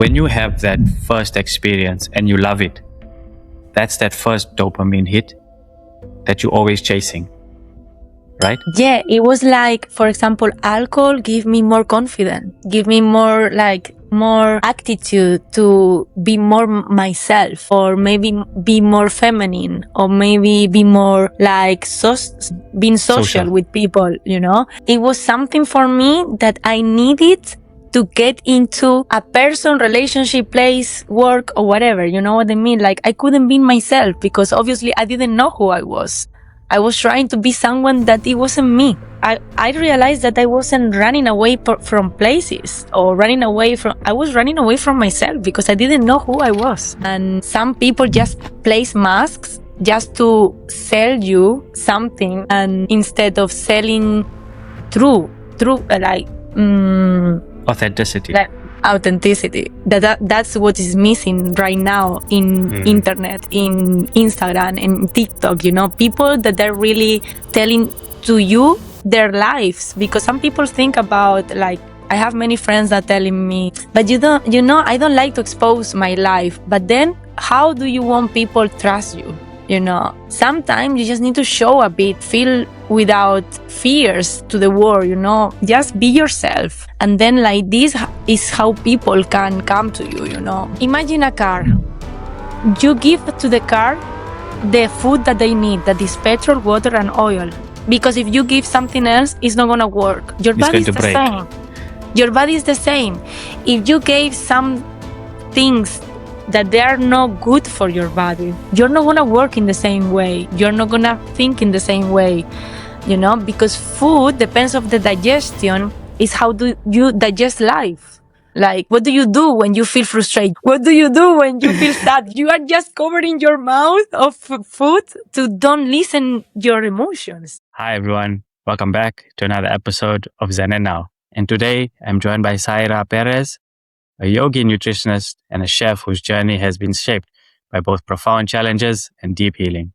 When you have that first experience and you love it, that's that first dopamine hit that you're always chasing, right? Yeah, it was like, for example, alcohol give me more confidence, give me more attitude to be more myself, or maybe be more feminine, or maybe be more like being social with people, It was something for me that I needed to get into a person, relationship, place, work, or whatever. You know what I mean? Like, I couldn't be myself because obviously I didn't know who I was. I was trying to be someone that it wasn't me. I realized that I wasn't running away from places or I was running away from myself because I didn't know who I was. And some people just place masks just to sell you something, and instead of selling true, Authenticity. Authenticity. That's what is missing right now in internet, in Instagram and TikTok. People that are really telling to you their lives, because some people think about, like, I have many friends that telling me, but I don't like to expose my life. But then how do you want people trust you? Sometimes you just need to show a bit, feel without fears to the world, just be yourself. And then, like, this is how people can come to you, Imagine a car. You give to the car the food that they need, that is petrol, water, and oil. Because if you give something else, it's not gonna work. Your body is the same. Your body is the same. If you gave some things that they are not good for your body, you're not gonna work in the same way. You're not gonna think in the same way, because food depends on the digestion, is how do you digest life. Like, what do you do when you feel frustrated? What do you do when you feel sad? You are just covering your mouth of food to don't listen your emotions. Hi, everyone. Welcome back to another episode of Zen and Now. And today I'm joined by Zaira Perez, a yogi nutritionist and a chef whose journey has been shaped by both profound challenges and deep healing.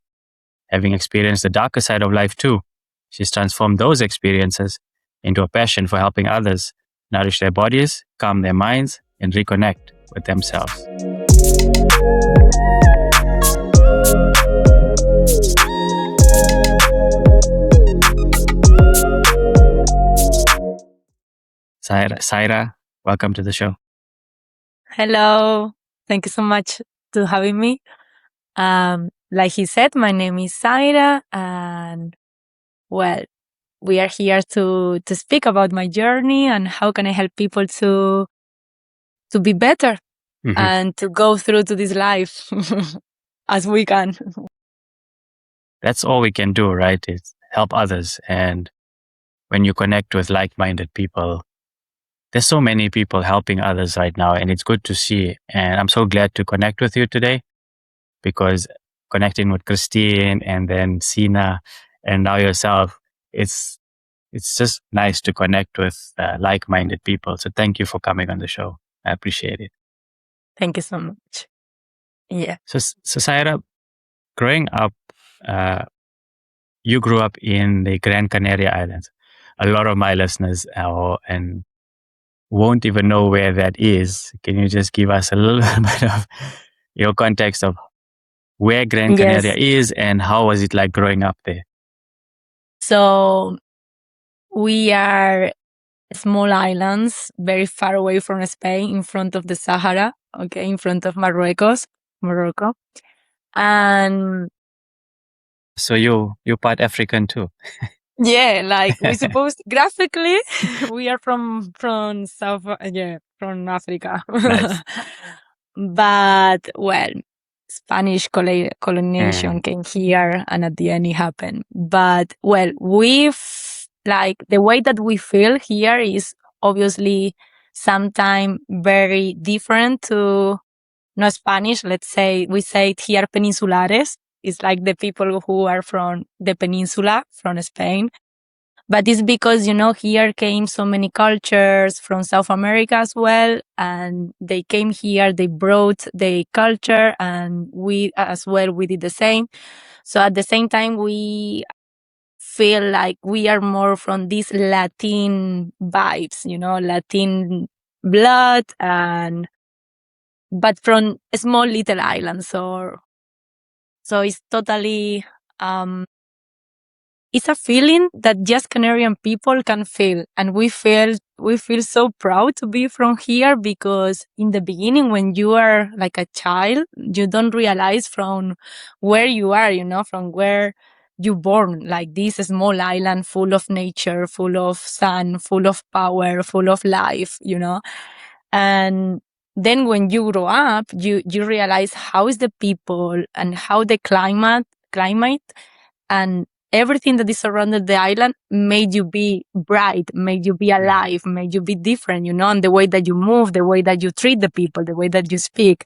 Having experienced the darker side of life too, she's transformed those experiences into a passion for helping others nourish their bodies, calm their minds, and reconnect with themselves. Zaira, welcome to the show. Hello. Thank you so much for having me. Like he said, my name is Zaira, and well, we are here to speak about my journey and how can I help people to be better and to go through to this life as we can. That's all we can do, right? Is help others. And when you connect with like-minded people, there's so many people helping others right now, and it's good to see. And I'm so glad to connect with you today, because connecting with Christine and then Sina and now yourself, it's just nice to connect with like-minded people. So thank you for coming on the show. I appreciate it. Thank you so much. Yeah. So Zaira, growing up, you grew up in the Gran Canaria Islands. A lot of my listeners and won't even know where that is. Can you just give us a little bit of your context of where Gran Canaria is and how was it like growing up there? So we are small islands very far away from Spain, in front of the Sahara, okay, in front of Morocco. And so you're part African too. Yeah, like we supposed graphically we are from Africa. Nice. But well, Spanish colonization came here, and at the end it happened. But well, like the way that we feel here is obviously sometimes very different to not Spanish. Let's say we say it here peninsulares. It's like the people who are from the peninsula, from Spain. But it's because, here came so many cultures from South America as well. And they came here, they brought their culture, and we as well, we did the same. So at the same time, we feel like we are more from these Latin vibes, Latin blood. And but from small little islands. So it's totally, it's a feeling that just Canarian people can feel. And we feel so proud to be from here, because in the beginning, when you are like a child, you don't realize from where you are, from where you born, like this small island full of nature, full of sun, full of power, full of life. And then when you grow up, you realize how is the people and how the climate and everything that is surrounded the island made you be bright, made you be alive, made you be different, and the way that you move, the way that you treat the people, the way that you speak.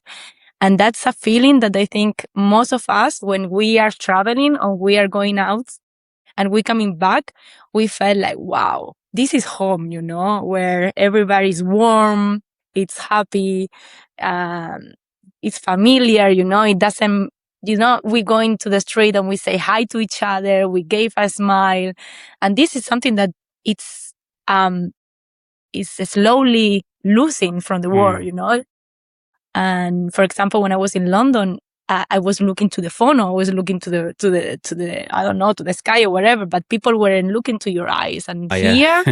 And that's a feeling that I think most of us, when we are traveling or we are going out and we coming back, we felt like, wow, this is home, where everybody's warm, it's happy, um, it's familiar, it doesn't, we go into the street and we say hi to each other, we gave a smile. And this is something that it's, is slowly losing from the world. And for example, when I was in London, I was looking to the phone, or I was looking to the I don't know, to the sky or whatever, but people weren't looking to your eyes. And Oh, yeah.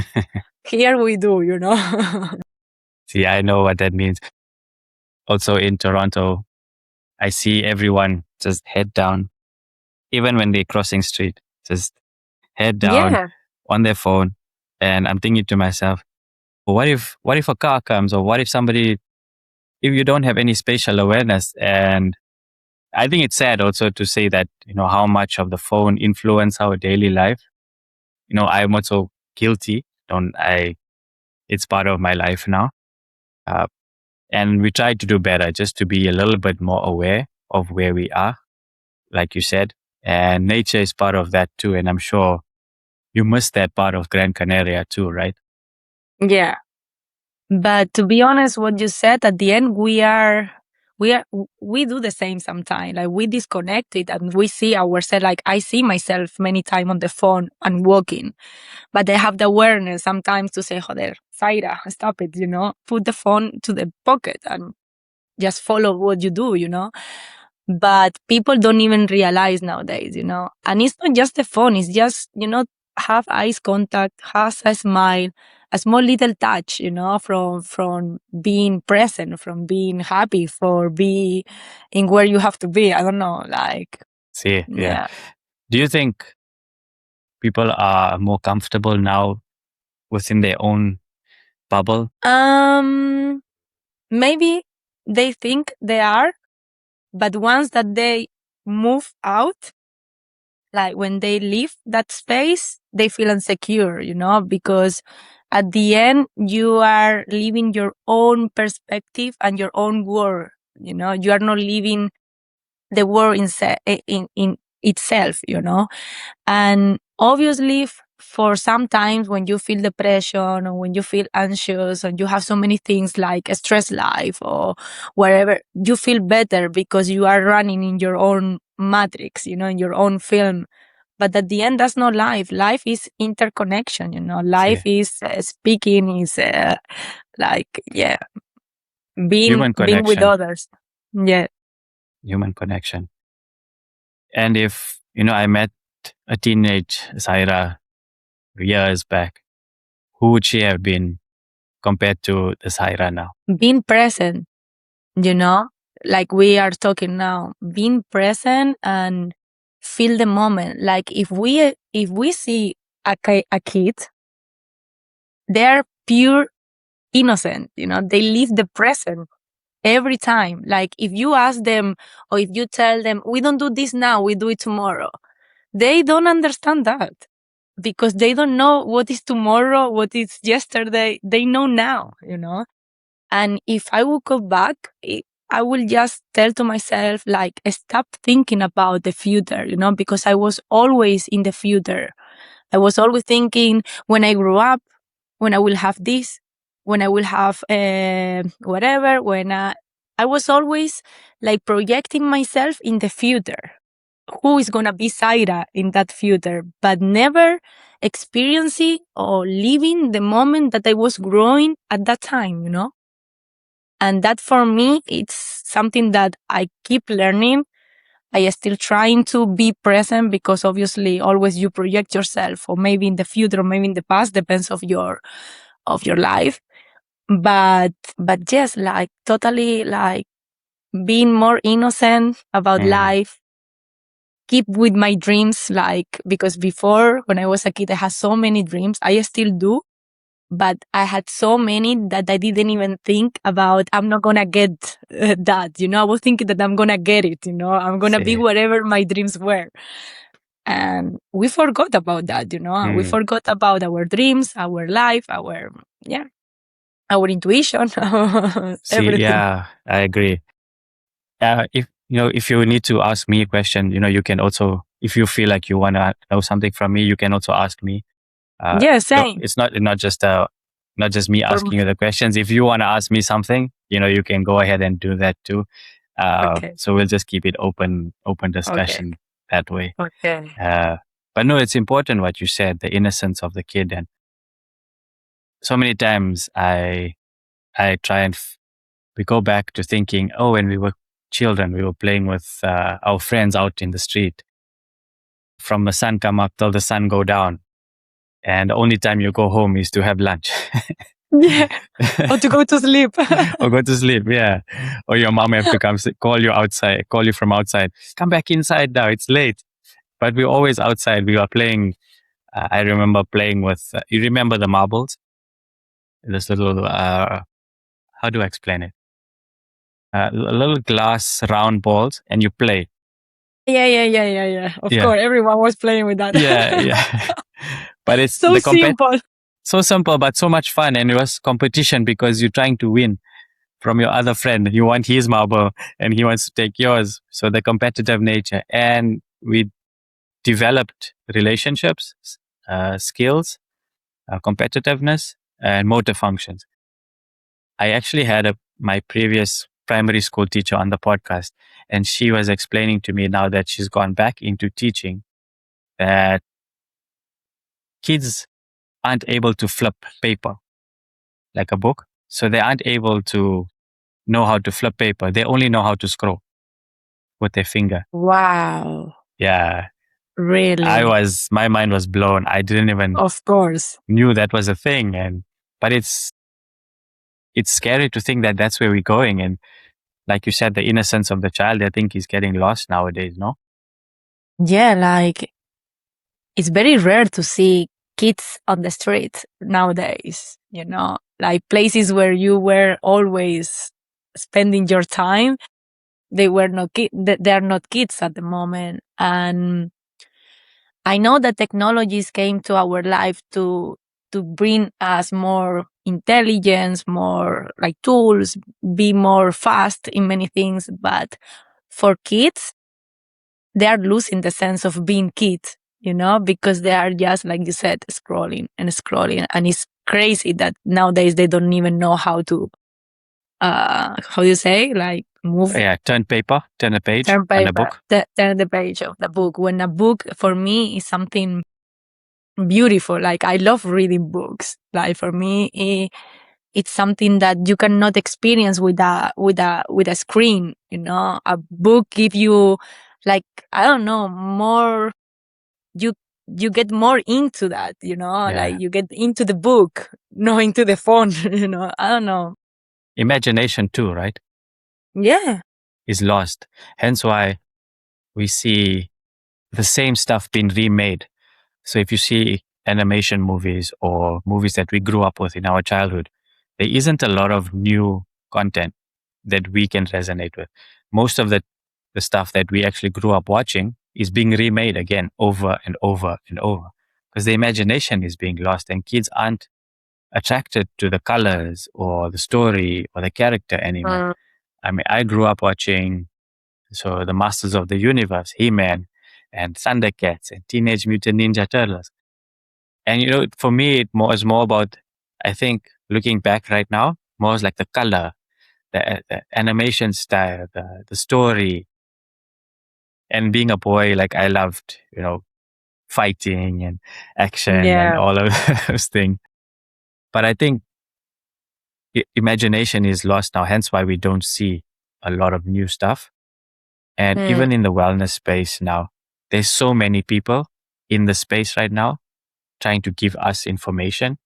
here we do, See, I know what that means. Also in Toronto, I see everyone just head down, even when they're crossing street, just head down Yeah. on their phone. And I'm thinking to myself, well, what if a car comes, or what if somebody, if you don't have any spatial awareness? And I think it's sad also to say that, how much of the phone influence our daily life. I'm also guilty. It's part of my life now. Uh, and we try to do better, just to be a little bit more aware of where we are, like you said. And nature is part of that too. And I'm sure you miss that part of Gran Canaria too, right? Yeah. But to be honest, what you said at the end, we do the same sometimes. Like we disconnect it and we see ourselves. Like I see myself many times on the phone and walking, but I have the awareness sometimes to say, "Joder, Zaira, stop it," put the phone to the pocket and just follow what you do. But people don't even realize nowadays. And it's not just the phone, it's just, have eyes contact, has a smile, a small little touch, from being present, from being happy, for being in where you have to be. I don't know, like, See, yeah. yeah. Do you think people are more comfortable now within their own bubble? Maybe they think they are, but once that they move out, like when they leave that space, they feel insecure, because at the end, you are living your own perspective and your own world, you are not living the world in itself, and obviously for sometimes when you feel depression or when you feel anxious and you have so many things like a stress life or wherever, you feel better because you are running in your own matrix, in your own film. But at the end, that's not life. Life is interconnection, life See, is speaking, is like, yeah, being human with connection, others. Yeah. human connection. And if, I met a teenage Zaira years back, who would she have been compared to the Zaira now? Being present, like we are talking now, being present and feel the moment. Like if we see a kid, they're pure innocent, they live the present every time. Like if you ask them or if you tell them, we don't do this now, we do it tomorrow, they don't understand that because they don't know what is tomorrow, what is yesterday. They know now. And if I would go back, I will just tell to myself, like, stop thinking about the future, because I was always in the future. I was always thinking when I grow up, when I will have this, when I will have whatever, I was always like projecting myself in the future. Who is going to be Zaira in that future, but never experiencing or living the moment that I was growing at that time. And that for me, it's something that I keep learning. I am still trying to be present because obviously always you project yourself, or maybe in the future, or maybe in the past, depends of your life. But yes, like totally like being more innocent about life, keep with my dreams, like, because before when I was a kid, I had so many dreams. I still do, but I had so many that I didn't even think about. I'm not gonna get that, I was thinking that I'm gonna get it, I'm gonna be See. whatever my dreams were. And we forgot about that, we forgot about our dreams, our life, yeah, our intuition, See, everything. yeah, I agree. If you need to ask me a question, you can also, if you feel like you want to know something from me, you can also ask me. Yeah, same. It's not just me For, asking you the questions. If you want to ask me something, you can go ahead and do that too. okay, So we'll just keep it open okay, discussion that way. okay. But no, it's important what you said, the innocence of the kid. And so many times I try and we go back to thinking, oh, when we were children, we were playing with our friends out in the street. From the sun come up till the sun go down, and the only time you go home is to have lunch. Yeah, or to go to sleep. Or go to sleep, yeah. Or your mom have to come call you outside, call you from outside. Come back inside now, it's late. But we're always outside. We were playing. I remember playing with. You remember the marbles? This little. How do I explain it? Little glass round balls, and you play. Yeah. Of Yeah, course, everyone was playing with that. yeah, yeah. But it's So simple. so simple, but so much fun, and it was competition because you're trying to win from your other friend. You want his marble, and he wants to take yours. So the competitive nature, and we developed relationships, skills, competitiveness, and motor functions. I actually had my previous primary school teacher on the podcast, and she was explaining to me now that she's gone back into teaching that kids aren't able to flip paper like a book. So they aren't able to know how to flip paper. They only know how to scroll with their finger. Wow. Yeah. Really? My mind was blown. I didn't even Of course. knew that was a thing. But it's scary to think that that's where we're going. And like you said, the innocence of the child, I think is getting lost nowadays, no? Yeah, like it's very rare to see kids on the street nowadays, like places where you were always spending your time. They were not they are not kids at the moment. And I know that technologies came to our life to bring us more intelligence, more like tools, be more fast in many things. But for kids, they are losing the sense of being kids, because they are just, like you said, scrolling and scrolling. And it's crazy that nowadays they don't even know how to, how do you say, like move, Yeah, turn a page turn on a paper, book. turn the page of the book. When a book for me is something beautiful, like I love reading books. Like for me, it's something that you cannot experience with a screen. A book give you, like, I don't know, more. You you get more into that. Yeah. Like you get into the book, not into the phone. I don't know. Imagination too, right? Yeah. Is lost. Hence why we see the same stuff being remade. So if you see animation movies or movies that we grew up with in our childhood, there isn't a lot of new content that we can resonate with. Most of the stuff that we actually grew up watching is being remade again over and over and over because the imagination is being lost and kids aren't attracted to the colors or the story or the character anymore. I mean, I grew up watching the Masters of the Universe, He-Man, and Thundercats, and Teenage Mutant Ninja Turtles. And for me, is more about, I think, looking back right now, more is like the color, the animation style, the story. And being a boy, like I loved, fighting and action and Yeah. all of those things. But I think imagination is lost now. Hence why we don't see a lot of new stuff. And even in the wellness space now, there's so many people in the space right now trying to give us information.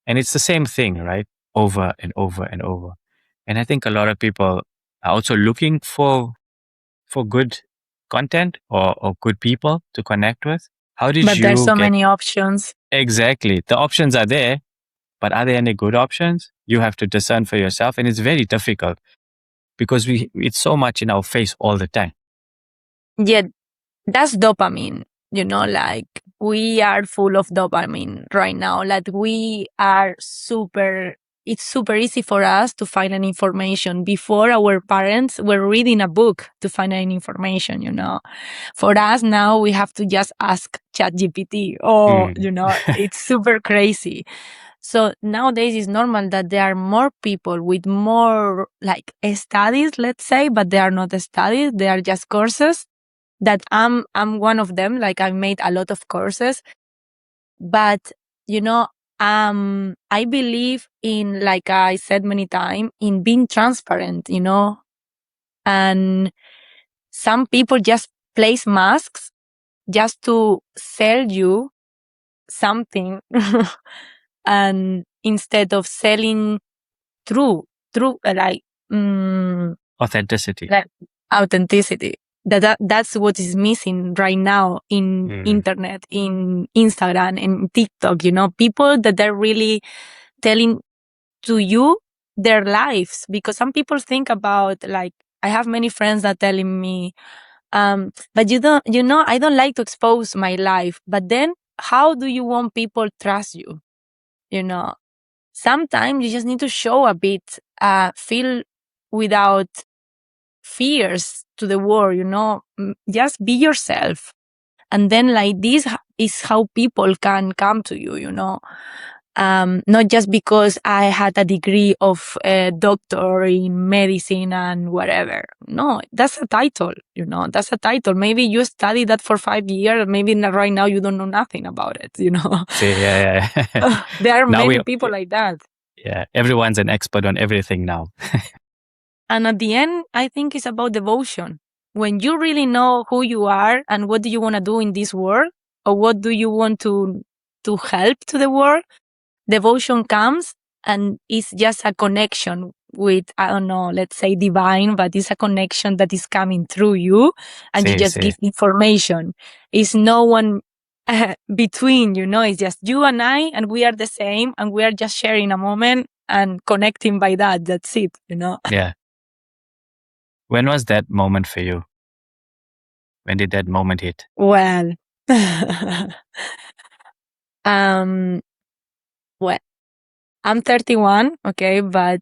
And it's the same thing, right? Over and over and over. And I think a lot of people are also looking for good content or good people to connect with. How did But there's you so get many options. exactly? The options are there, but are there any good options? You have to discern for yourself. And it's very difficult because it's so much in our face all the time. Yeah, that's dopamine, like we are full of dopamine right now. Like it's super easy for us to find an information. Before, our parents were reading a book to find an information. For us now, we have to just ask ChatGPT. Oh, Mm. it's super crazy. So nowadays it's normal that there are more people with more like studies, let's say, but they are not studies, they are just courses. That I'm one of them. Like, I made a lot of courses, but I believe in, like I said many times, in being transparent, and some people just place masks just to sell you something, and instead of selling true, like, Authenticity. like authenticity. That's what is missing right now in internet, in Instagram and TikTok. People that are really telling to you their lives, because some people think about, like, I have many friends that telling me, but I don't like to expose my life. But then, how do you want people trust you? You know, Sometimes you just need to show a bit, feel without fears to the world, just be yourself. And then, like, this is how people can come to you. Not just because I had a degree of a doctor in medicine and whatever. No, that's a title, that's a title. Maybe you studied that for 5 years. Maybe right now you don't know nothing about it. See, yeah. There are Now many people like that. yeah, everyone's an expert on everything now. And at the end, I think it's about devotion. When you really know who you are and what do you want to do in this world, or what do you want to help to the world, devotion comes, and it's just a connection with, I don't know, let's say divine, but it's a connection that is coming through you, and you just give information. It's no one between, it's just you and I, and we are the same, and we are just sharing a moment and connecting by that. That's it. Yeah. When was that moment for you? When did that moment hit? Well, um, well, I'm 31, okay, but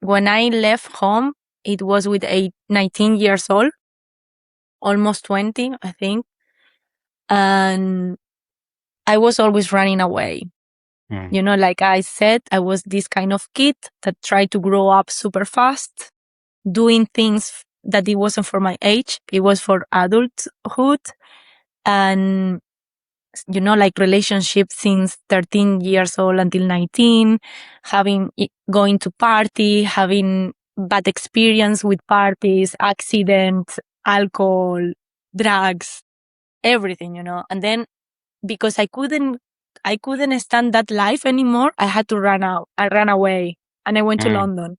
when I left home, it was with 19 years old, almost 20, I think, and I was always running away. Like I said, I was this kind of kid that tried to grow up super fast, doing things that it wasn't for my age. It was for adulthood, and like relationship since 13 years old until 19, going to party, having bad experience with parties, accidents, alcohol, drugs, everything. And then, because I couldn't stand that life anymore, I had to run out. I ran away, and I went to London,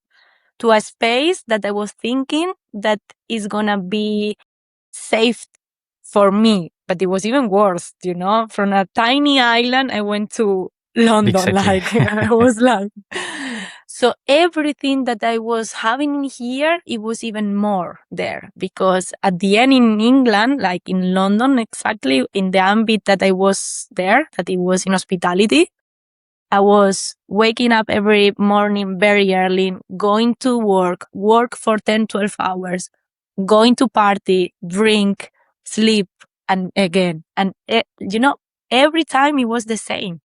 to a space that I was thinking that is gonna be safe for me, but it was even worse, from a tiny island, I went to London, like, I was like, so everything that I was having here, it was even more there, because at the end in England, like in London, exactly in the ambit that I was there, that it was in hospitality, I was waking up every morning very early, going to work for 10, 12 hours, going to party, drink, sleep, and again. And, every time it was the same.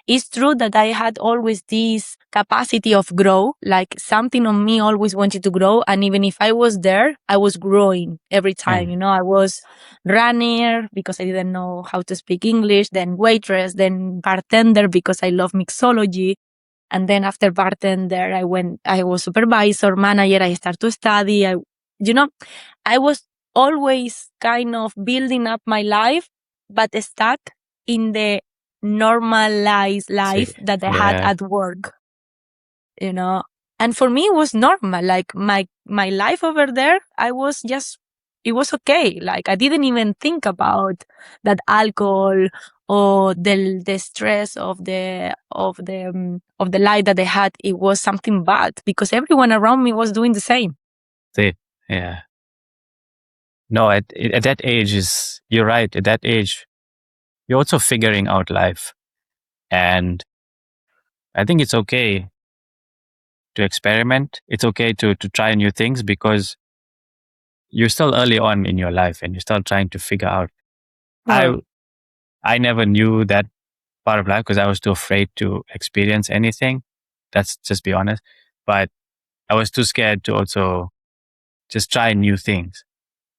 It's true that I had always this capacity of grow, like something on me always wanted to grow. And even if I was there, I was growing every time. I was runner because I didn't know how to speak English, then waitress, then bartender because I love mixology. And then after bartender, I was supervisor, manager. I started to study. You know, I was always kind of building up my life, but stuck in the normalized See, life that I had yeah, at work, you know. And for me, it was normal. Like my life over there, it was okay. Like I didn't even think about that alcohol or the stress of the life that I had. It was something bad because everyone around me was doing the same. see, yeah. No, at that age is you're right. At that age, you're also figuring out life, and I think it's okay to experiment. It's okay to try new things because you're still early on in your life and you're still trying to figure out. I Well, I never knew that part of life because I was too afraid to experience anything. That's just be honest. But I was too scared to also just try new things.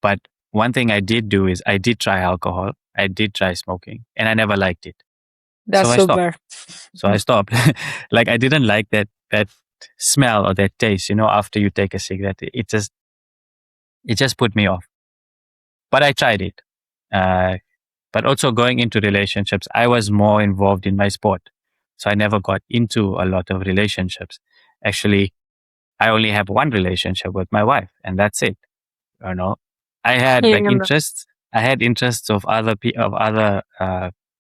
But one thing I did do is I did try alcohol. I did try smoking and I never liked it. that's So I stopped. super. So I stopped. Like I didn't like that smell or that taste, after you take a cigarette. It just put me off. But I tried it. Uh, but also going into relationships, I was more involved in my sport. So I never got into a lot of relationships. Actually, I only have one relationship with my wife, and that's it. You know, I had You like remember? interests. I had interests of other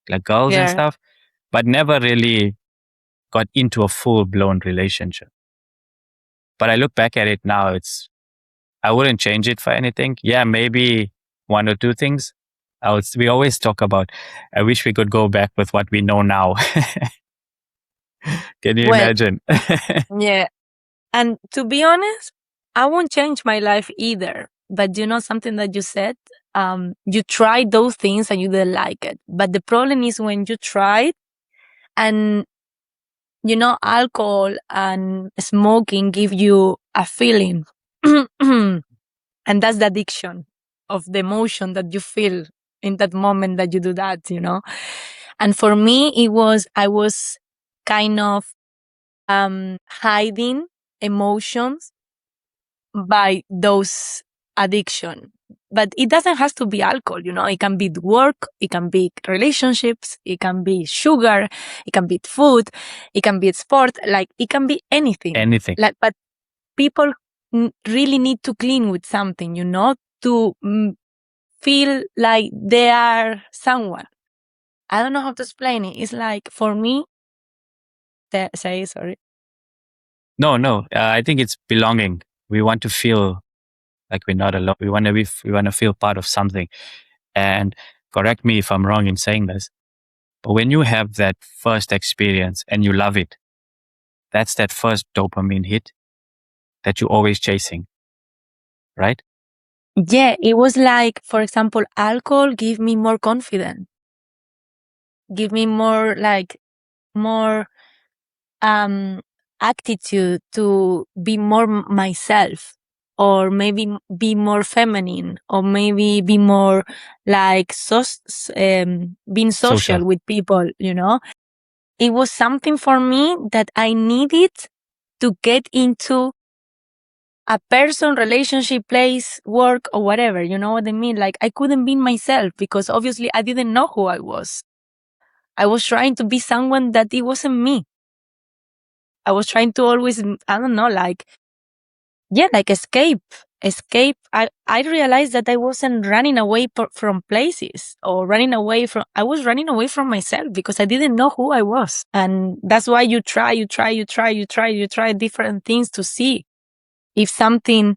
like girls and Yeah. stuff, but never really got into a full blown relationship. But I look back at it now, I wouldn't change it for anything. Yeah, maybe one or two things. We always talk about, I wish we could go back with what we know now. Can you Well, imagine? yeah. And to be honest, I won't change my life either. But you know something that you said? You tried those things and you didn't like it. But the problem is when you try it and alcohol and smoking give you a feeling. And that's the addiction of the emotion that you feel in that moment that you do that. And for me, I was kind of hiding emotions by those addiction. But it doesn't have to be alcohol. It can be work, it can be relationships, it can be sugar, it can be food, it can be sport, like it can be anything. Anything. Like, but people really need to clean with something, to feel like they are someone. I don't know how to explain it. It's like for me, say sorry. No, no. I think it's belonging. We want to feel like we're not alone. We want to feel part of something. And correct me if I'm wrong in saying this, but when you have that first experience and you love it, that's that first dopamine hit that you're always chasing, right? Yeah, it was like, for example, alcohol give me more confidence, give me more um attitude to be more myself, or maybe be more feminine, or maybe be more like being social Social. with people. It was something for me that I needed to get into a person, relationship, place, work, or whatever. You know what I mean? Like I couldn't be myself because obviously I didn't know who I was. I was trying to be someone that it wasn't me. I was trying to always, I don't know, like, yeah, like escape. Escape. I realized that I wasn't running away from places or I was running away from myself because I didn't know who I was. And that's why you try different things to see if something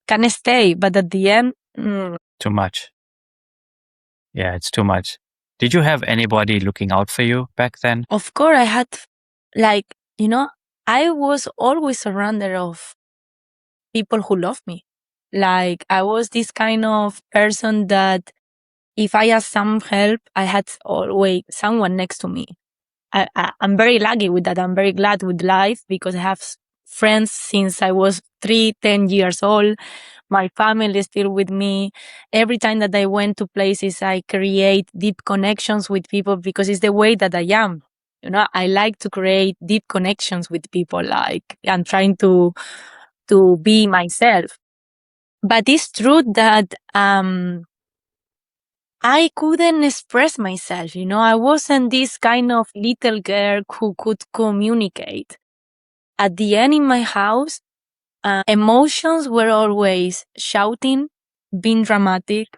can stay. But at the end, Too much. Yeah, it's too much. Did you have anybody looking out for you back then? of course, I had, like, I was always surrounded of people who love me. Like, I was this kind of person that if I asked some help, I had always someone next to me. I'm very lucky with that. I'm very glad with life because I have friends since I was 10 years old. My family is still with me. Every time that I went to places, I create deep connections with people because it's the way that I am. I like to create deep connections with people, like, and trying to be myself. But it's true that I couldn't express myself. I wasn't this kind of little girl who could communicate. At the end, in my house, emotions were always shouting, being dramatic,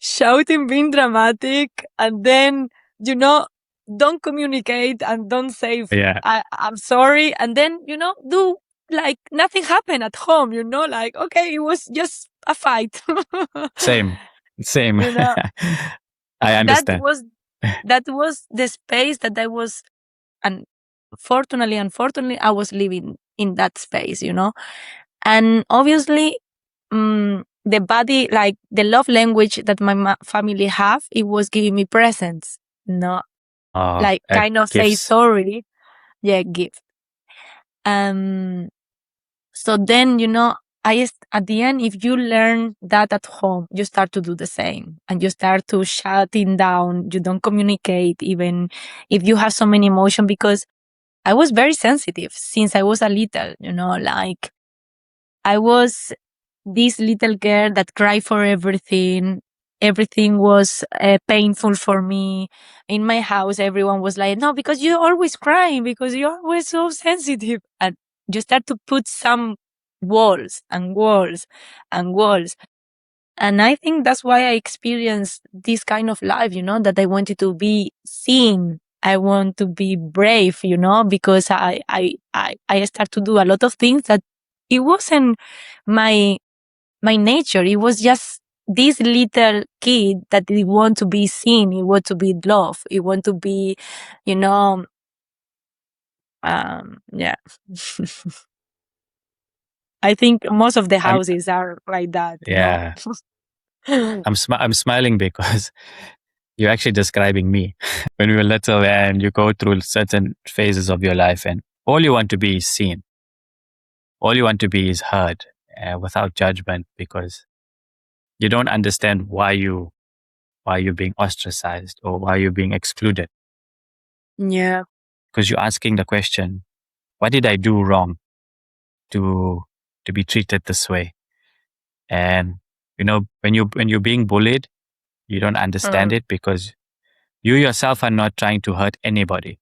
shouting, being dramatic, and then, you know, don't communicate and don't say, Yeah. I'm sorry. And then, do like nothing happened at home, like, okay, it was just a fight. Same. Same. you know, I that understand. was, that was the space that I was, and unfortunately, I was living in that space. And obviously, the body, like the love language that my family have, it was giving me presents, like kind of say Gifts. sorry, yeah, gift. Um, so then, at the end, if you learn that at home, you start to do the same, and you start to shutting down. You don't communicate, even if you have so many emotion, because I was very sensitive since I was a little, like I was this little girl that cried for everything. Everything was painful for me. In my house, everyone was like, no, because you're always crying, because you're always so sensitive. And you start to put some walls and walls and walls. And I think that's why I experienced this kind of life, that I wanted to be seen. I want to be brave, because I start to do a lot of things that it wasn't my nature. It was just this little kid that he want to be seen. He want to be loved. He want to be, you know, yeah. I think most of the I'm houses are like that. yeah. I'm smiling because you're actually describing me. When we were little and you go through certain phases of your life and all you want to be is seen. All you want to be is heard without judgment because you don't understand why you're being ostracized or why you're being excluded. Yeah. Because you're asking the question, what did I do wrong to to be treated this way? And when you're being bullied, you don't understand Mm. it because you yourself are not trying to hurt anybody,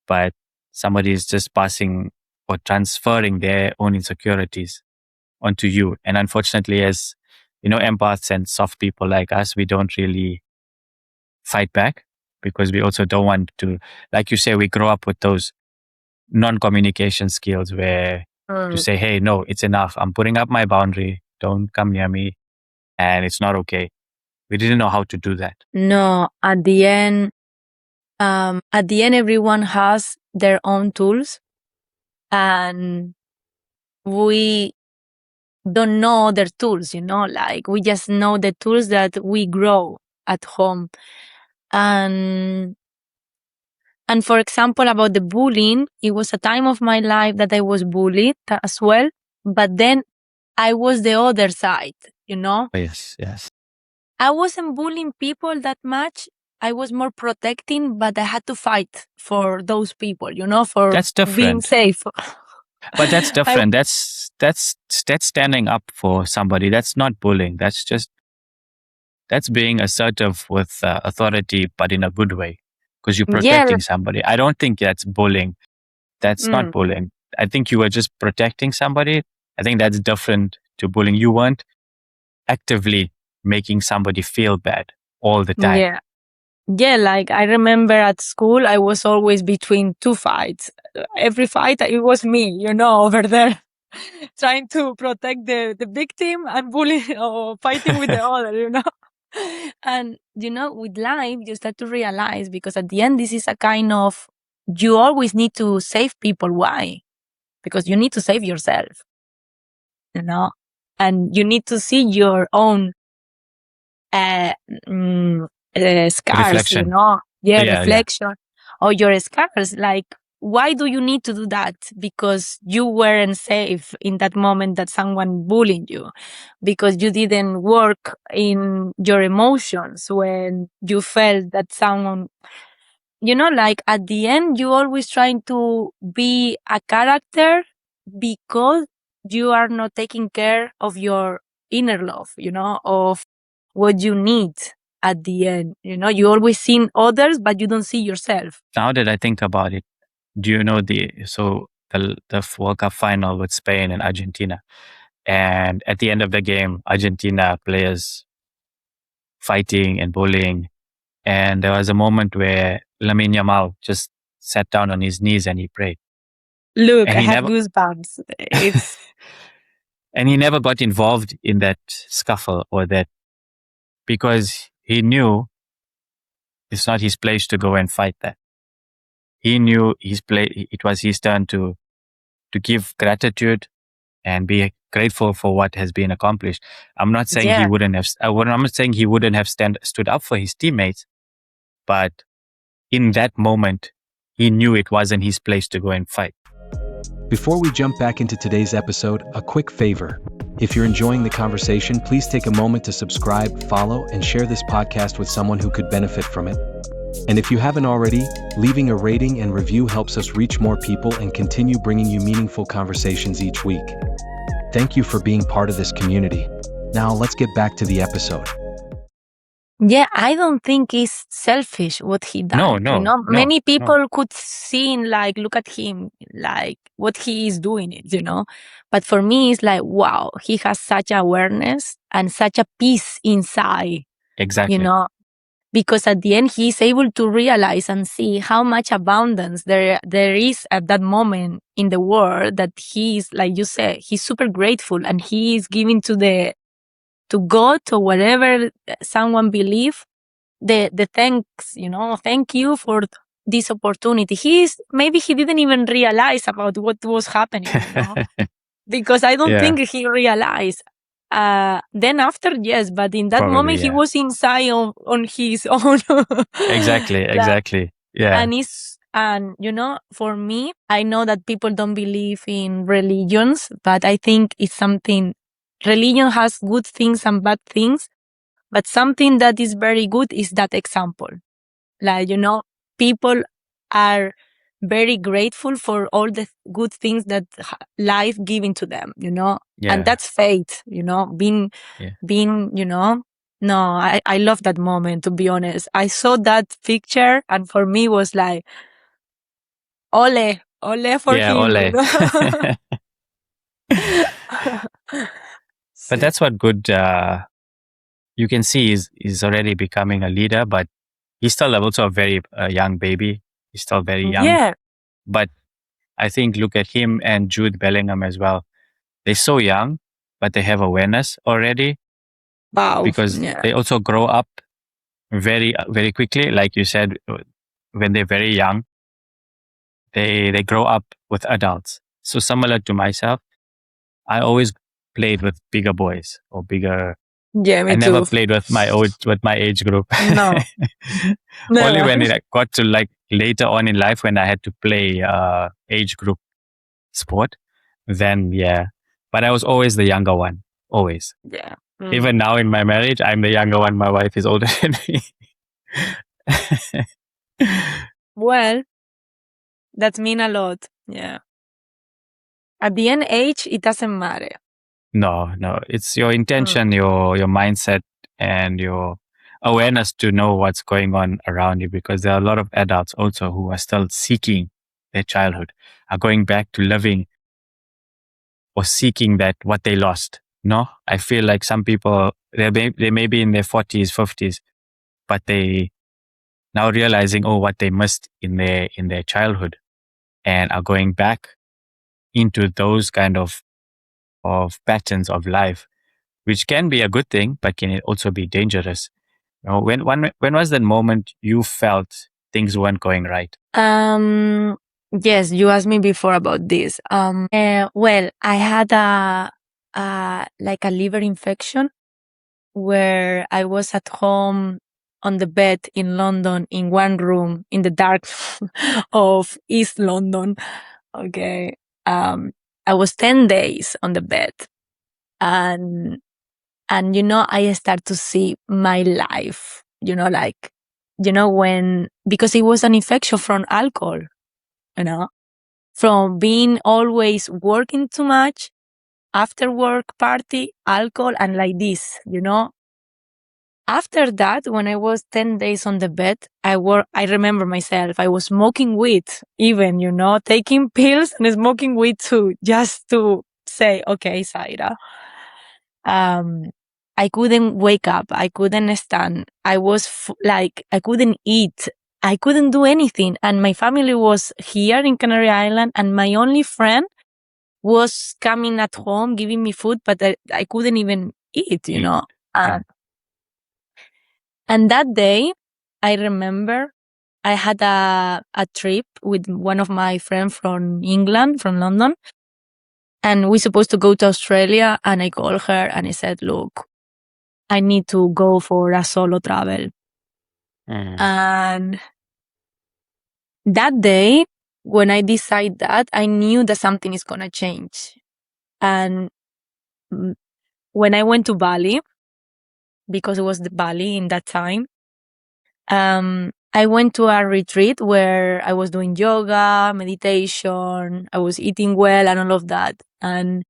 but somebody is just passing or transferring their own insecurities onto you. And unfortunately, as empaths and soft people like us, we don't really fight back because we also don't want to, like you say, we grow up with those non-communication skills where to Mm. say, hey, no, it's enough. I'm putting up my boundary. Don't come near me. And it's not okay. We didn't know how to do that. No, at the end, everyone has their own tools, and we don't know their tools, like we just know the tools that we grow at home. And for example, about the bullying, it was a time of my life that I was bullied as well, but then I was the other side. Oh, yes, yes. I wasn't bullying people that much. I was more protecting, but I had to fight for those people, for That's being different. safe. But that's I, different. That's standing up for somebody. That's not bullying. That's being assertive with authority, but in a good way, because you're yeah, protecting somebody. I don't think that's bullying. That's not mm, bullying. I think you were just protecting somebody. I think that's different to bullying. You weren't actively making somebody feel bad all the time. yeah. Yeah, like I remember at school, I was always between two fights. Every fight, it was me, over there, trying to protect the victim and bullying or fighting with the other. And, with life, you start to realize, because at the end, this is a kind of, you always need to save people. Why? Because you need to save yourself, you know, and you need to see your own uh, mm, scars, Reflection. yeah, Yeah, yeah. reflection, or your scars. Like, why do you need to do that? Because you weren't safe in that moment that someone bullied you, because you didn't work in your emotions when you felt that someone like at the end, you always trying to be a character because you are not taking care of your inner love, of what you need at the end. You always see others, but you don't see yourself. Now that I think about it, do you know the World Cup final with Spain and Argentina? And at the end of the game, Argentina players fighting and bullying. And there was a moment where Lamine Yamal just sat down on his knees and he prayed. Look, And I he have never goosebumps. It's and he never got involved in that scuffle or that, because he knew it's not his place to go and fight that. He knew it was his turn to give gratitude and be grateful for what has been accomplished. I'm not saying he yeah. wouldn't have. I'm not saying he wouldn't have stood up for his teammates, but in that moment, he knew it wasn't his place to go and fight. Before we jump back into today's episode, a quick favor. If you're enjoying the conversation, please take a moment to subscribe, follow, and share this podcast with someone who could benefit from it. And if you haven't already, leaving a rating and review helps us reach more people and continue bringing you meaningful conversations each week. Thank you for being part of this community. Now let's get back to the episode. Yeah, I don't think it's selfish what he done. No. Many people could see like, look at him, like what he is doing it, But for me, it's like, wow, he has such awareness and such a peace inside, Exactly. Because at the end, he's able to realize and see how much abundance there is at that moment in the world, that he's, like you said, he's super grateful, and he is giving to God or whatever someone believe, the thanks, thank you for this opportunity. Maybe he didn't even realize about what was happening, because I don't think he realized. Then after, yes, but in that Probably, moment, he was inside on his own. Exactly. Yeah. And for me, I know that people don't believe in religions, but I think it's something. Religion has good things and bad things, but something that is very good is that example. Like, people are very grateful for all the good things that life giving to them, Yeah. and that's faith, being, no, I love that moment, to be honest. I saw that picture, and for me was like, ole for him. Ole. But that's what good, you can see he's already becoming a leader, but he's still also a very young baby. He's still very young. Yeah. But I think look at him and Jude Bellingham as well. They're so young, but they have awareness already. Wow. Because they also grow up very, very quickly. Like you said, when they're very young, they grow up with adults. So similar to myself, I always played with bigger boys or bigger. Yeah, me I never too. played with my age group. No. Only when it got to like later on in life, when I had to play age group sport, then yeah. But I was always the younger one, always. Yeah. Even now in my marriage, I'm the younger one. My wife is older than me. Well, that means a lot. Yeah. At the end, age, it doesn't matter. No. It's your intention, your mindset, and your awareness to know what's going on around you, because there are a lot of adults also who are still seeking their childhood, are going back to living or seeking that what they lost. No, I feel like some people, they may be in their 40s, 50s, but they now realizing, what they missed in their childhood, and are going back into those kind of patterns of life, which can be a good thing, but can also be dangerous. When was that moment you felt things weren't going right? Yes, you asked me before about this. Well, I had like a liver infection, where I was at home on the bed in London, in one room in the dark of East London. Okay. I was 10 days on the bed, and I start to see my life, like because it was an infection from alcohol, from being always working too much, after work party, alcohol, and like this. After that, when I was 10 days on the bed, I remember myself, I was smoking weed, even, taking pills and smoking weed too, just to say, okay, Zaira. I couldn't wake up. I couldn't stand. I was I couldn't eat. I couldn't do anything. And my family was here in Canary Island, and my only friend was coming at home, giving me food, but I couldn't even eat. Yeah. And that day, I remember I had a trip with one of my friends from England, from London, and we're supposed to go to Australia. And I called her and I said, look, I need to go for a solo travel. And that day, when I decide that, I knew that something is going to change. And when I went to Bali, because it was the Bali in that time, I went to a retreat where I was doing yoga, meditation, I was eating well and all of that. And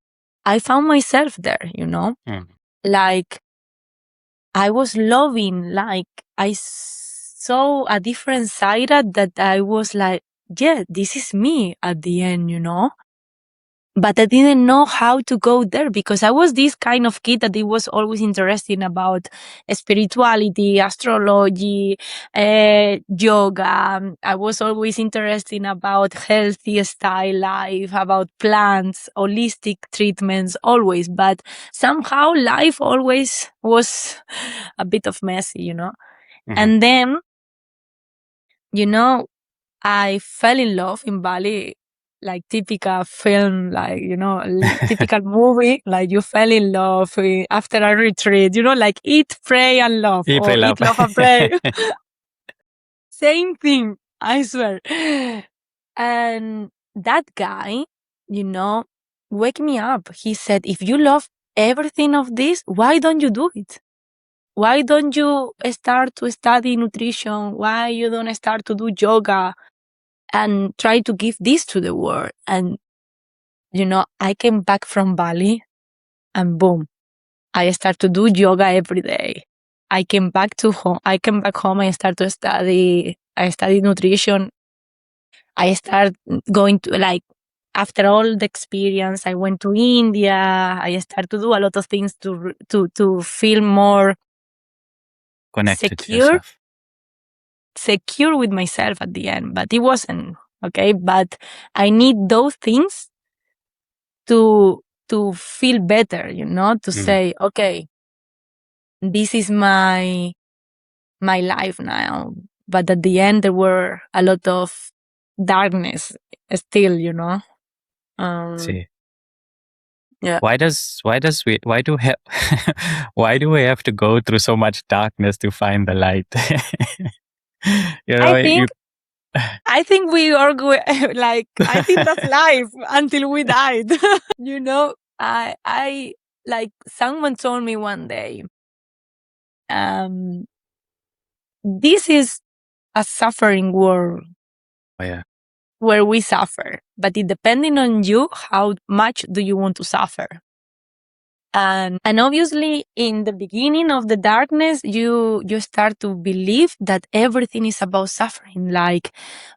I found myself there, like I was loving, like I saw a different side that I was like, yeah, this is me at the end. But I didn't know how to go there because I was this kind of kid that it was always interested about spirituality, astrology, yoga. I was always interested about healthy style life, about plants, holistic treatments, always. But somehow life always was a bit of messy. And then, I fell in love in Bali, like typical film, like, typical movie, like you fell in love after a retreat, like eat, pray, and love, Eat, or pray, love. eat, love, and pray. Same thing, I swear. And that guy, wake me up. He said, if you love everything of this, why don't you do it? Why don't you start to study nutrition? Why you don't start to do yoga and try to give this to the world? And, I came back from Bali and boom, I start to do yoga every day. I came back home. I start to study. I studied nutrition. I start going to after all the experience, I went to India. I started to do a lot of things to feel more Connected to secure yourself. secure with myself at the end, but it wasn't okay. But I need those things to feel better, to say, okay, this is my life now. But at the end, there were a lot of darkness still, See. Yeah. Why do why do we have to go through so much darkness to find the light? I think we are going, I think that's life until we died. I like someone told me one day, this is a suffering world. Oh, yeah. Where we suffer, but it depending on you, how much do you want to suffer? And obviously in the beginning of the darkness, you start to believe that everything is about suffering. Like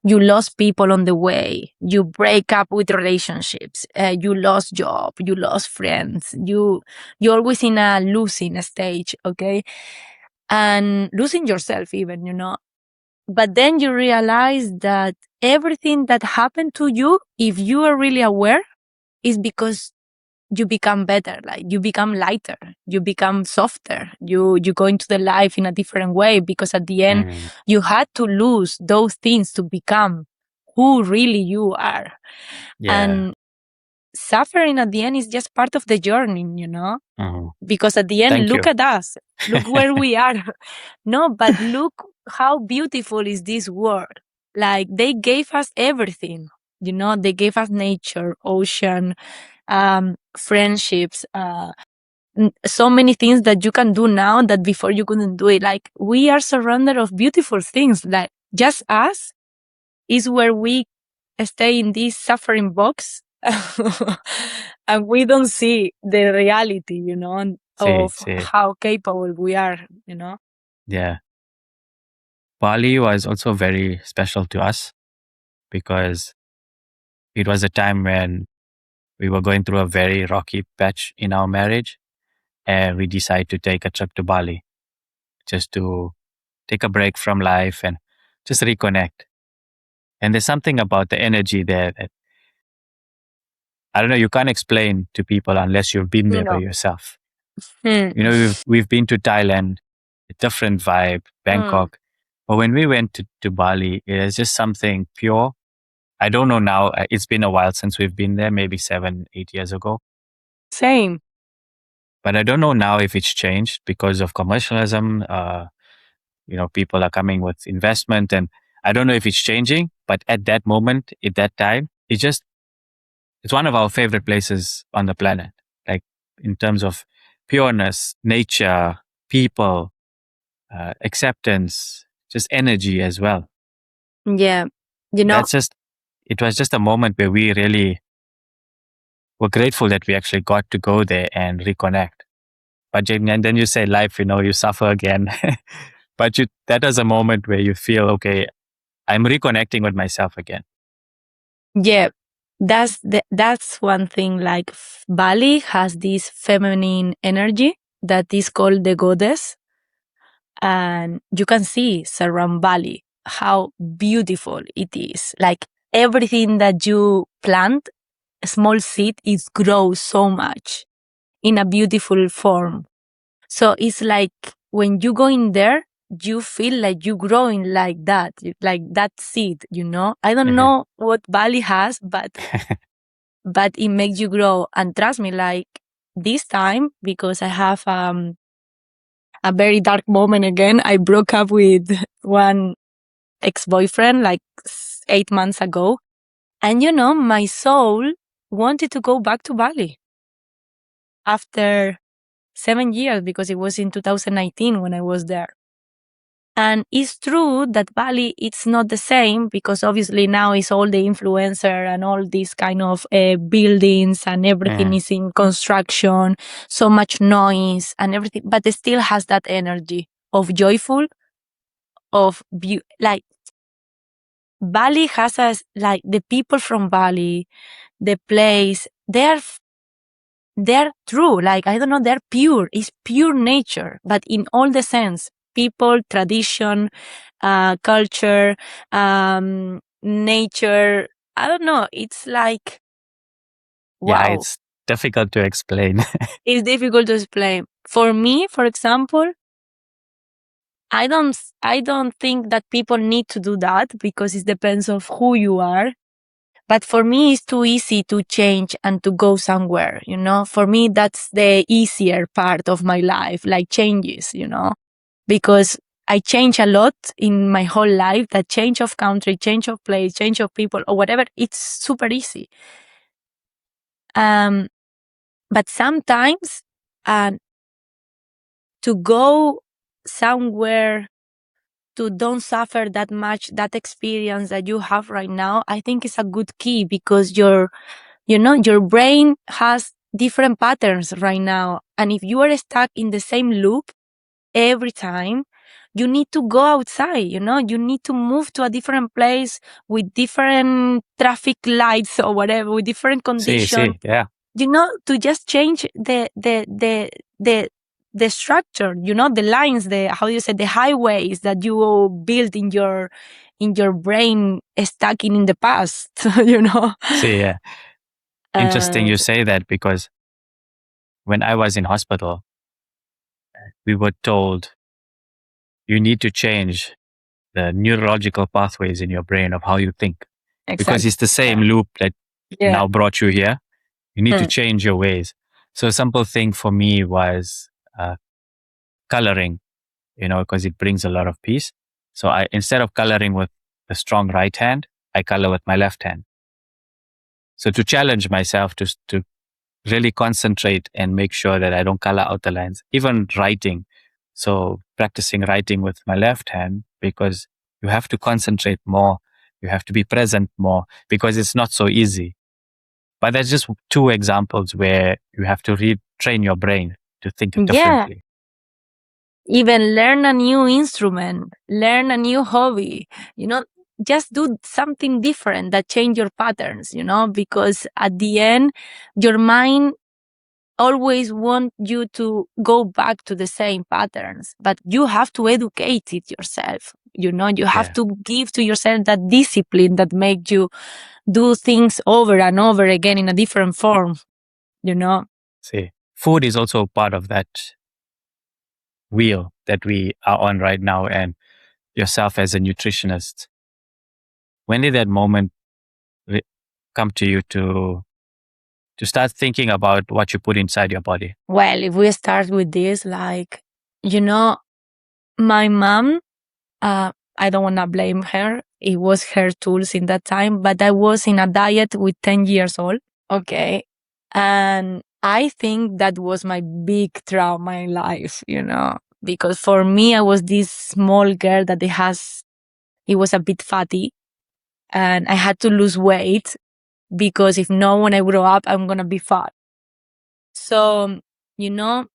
you lost people on the way, you break up with relationships, you lost job, you lost friends, you're always in a losing stage, okay? And losing yourself even, But then you realize that everything that happened to you, if you are really aware, is because you become better, like you become lighter, you become softer, you go into the life in a different way, because at the end you had to lose those things to become who really you are. Yeah. And suffering at the end is just part of the journey, because at the end, look at us, look where we are. No, but look how beautiful is this world. Like they gave us everything, they gave us nature, ocean, friendships, so many things that you can do now that before you couldn't do it. Like, we are surrounded of beautiful things. Like, just us is where we stay in this suffering box and we don't see the reality, See, of see. how capable we are. Yeah. Bali was also very special to us because it was a time when we were going through a very rocky patch in our marriage, and we decided to take a trip to Bali just to take a break from life and just reconnect. And there's something about the energy there that I don't know, you can't explain to people unless you've been there by No. yourself. Hmm. We've been to Thailand, a different vibe, Bangkok. But when we went to Bali, it is just something pure. I don't know now. It's been a while since we've been there, maybe 7, 8 years ago. Same. But I don't know now if it's changed because of commercialism. People are coming with investment, and I don't know if it's changing. But at that moment, at that time, it's one of our favorite places on the planet. Like in terms of pureness, nature, people, acceptance, just energy as well. Yeah. You know, It was just a moment where we really were grateful that we actually got to go there and reconnect. But and then you say life, you suffer again. But that is a moment where you feel, okay, I'm reconnecting with myself again. yeah, that's one thing. Like, Bali has this feminine energy that is called the goddess, and you can see surround Bali how beautiful it is. Like, everything that you plant, a small seed, it grows so much in a beautiful form. So it's like when you go in there, you feel like you growing like that, like that seed. I don't Mhm. know what Bali has, but it makes you grow. And trust me, like, this time, because I have a very dark moment again. I broke up with one ex-boyfriend like 8 months ago. And my soul wanted to go back to Bali after 7 years, because it was in 2019 when I was there. And it's true that Bali, it's not the same, because obviously now it's all the influencer and all these kind of buildings, and everything Mhm. is in construction, so much noise and everything, but it still has that energy of joyful, of like, Bali has us, like, the people from Bali, the place, they're true. Like, I don't know, they're pure. It's pure nature, but in all the sense: people, tradition, culture, nature. I don't know. It's like, Yeah, wow. it's difficult to explain. It's difficult to explain. For me, for example, I don't think that people need to do that, because it depends of who you are. But for me, it's too easy to change and to go somewhere. For me, that's the easier part of my life, like changes, because I change a lot in my whole life. That change of country, change of place, change of people, or whatever, it's super easy. Um, but sometimes, to go somewhere to don't suffer that much, that experience that you have right now, I think is a good key, because your brain has different patterns right now. And if you are stuck in the same loop every time, you need to go outside. You need to move to a different place with different traffic lights or whatever, with different conditions, Yeah. to just change the structure, the lines, how you say, the highways that you built in your brain, stuck in the past, See, yeah. Interesting you And say that because when I was in hospital, we were told you need to change the neurological pathways in your brain of how you think because exactly. it's the same loop that Yeah. now brought you here. You need to Hmm. change your ways. So a simple thing for me was coloring, because it brings a lot of peace. So instead of coloring with a strong right hand, I color with my left hand. So to challenge myself to really concentrate and make sure that I don't color out the lines, even writing. So practicing writing with my left hand, because you have to concentrate more. You have to be present more because it's not so easy. But that's just two examples where you have to retrain your brain to think Yeah. differently. Even learn a new instrument, learn a new hobby, you know, just do something different that change your patterns, you know, because at the end, your mind always want you to go back to the same patterns, but you have to educate it yourself. You know, you have Yeah. to give to yourself that discipline that makes you do things over and over again in a different form, you know? See, food is also part of that wheel that we are on right now. And yourself as a nutritionist, when did that moment re- come to you to start thinking about what you put inside your body? Well, if we start with this, like, you know, my mom, I don't want to blame her. It was her tools in that time, but I was in a diet with 10 years old. Okay. And I think that was my big trauma in life, you know, because for me, I was this small girl that it was a bit fatty and I had to lose weight because if not, when I grow up, I'm going to be fat. So, you know,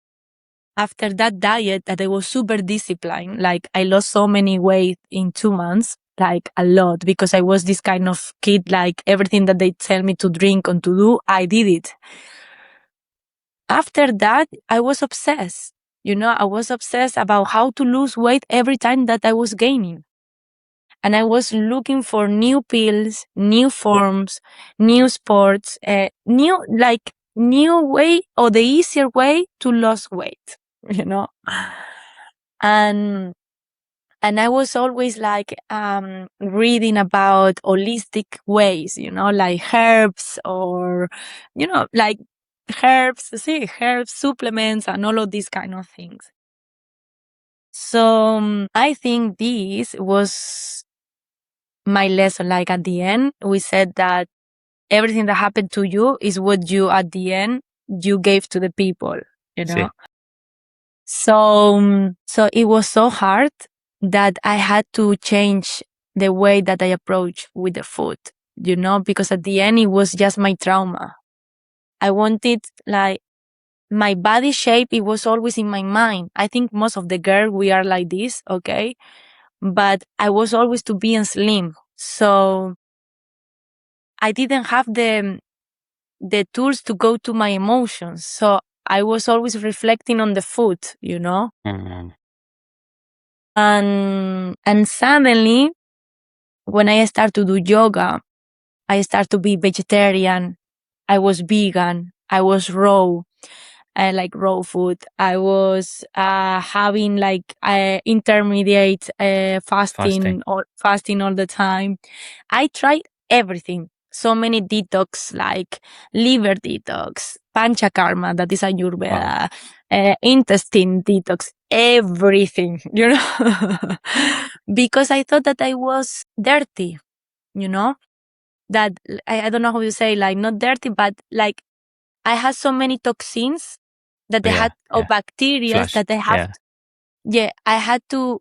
after that diet that I was super disciplined, like I lost so many weight in 2 months, like a lot, because I was this kind of kid, like everything that they tell me to drink and to do, I did it. After that, I was obsessed. You know, I was obsessed about how to lose weight every time that I was gaining. And I was looking for new pills, new forms, new sports, new way or the easier way to lose weight, you know? And and I was always like reading about holistic ways, you know, like herbs or, you know, like herbs, supplements, and all of these kind of things. So I think this was my lesson. Like at the end, we said that everything that happened to you is what you, at the end, you gave to the people, you know? See, So it was so hard that I had to change the way that I approach with the food, you know, because at the end it was just my trauma. I wanted like my body shape, it was always in my mind. I think most of the girls, we are like this, okay? But I was always to be slim. So I didn't have the tools to go to my emotions. So I was always reflecting on the food, you know? mm, And suddenly when I start to do yoga, I start to be vegetarian. I was vegan. I was raw. I like raw food. I was having like intermediate fasting. fasting all the time. I tried everything. So many detox, like liver detox, panchakarma, that is Wow. Ayurveda, intestine detox, everything, you know, because I thought that I was dirty, you know, that I don't know how you say, like not dirty, but like I had so many toxins that Oh, they yeah, had or yeah. bacteria Flushed. that I have. Yeah. Yeah, I had to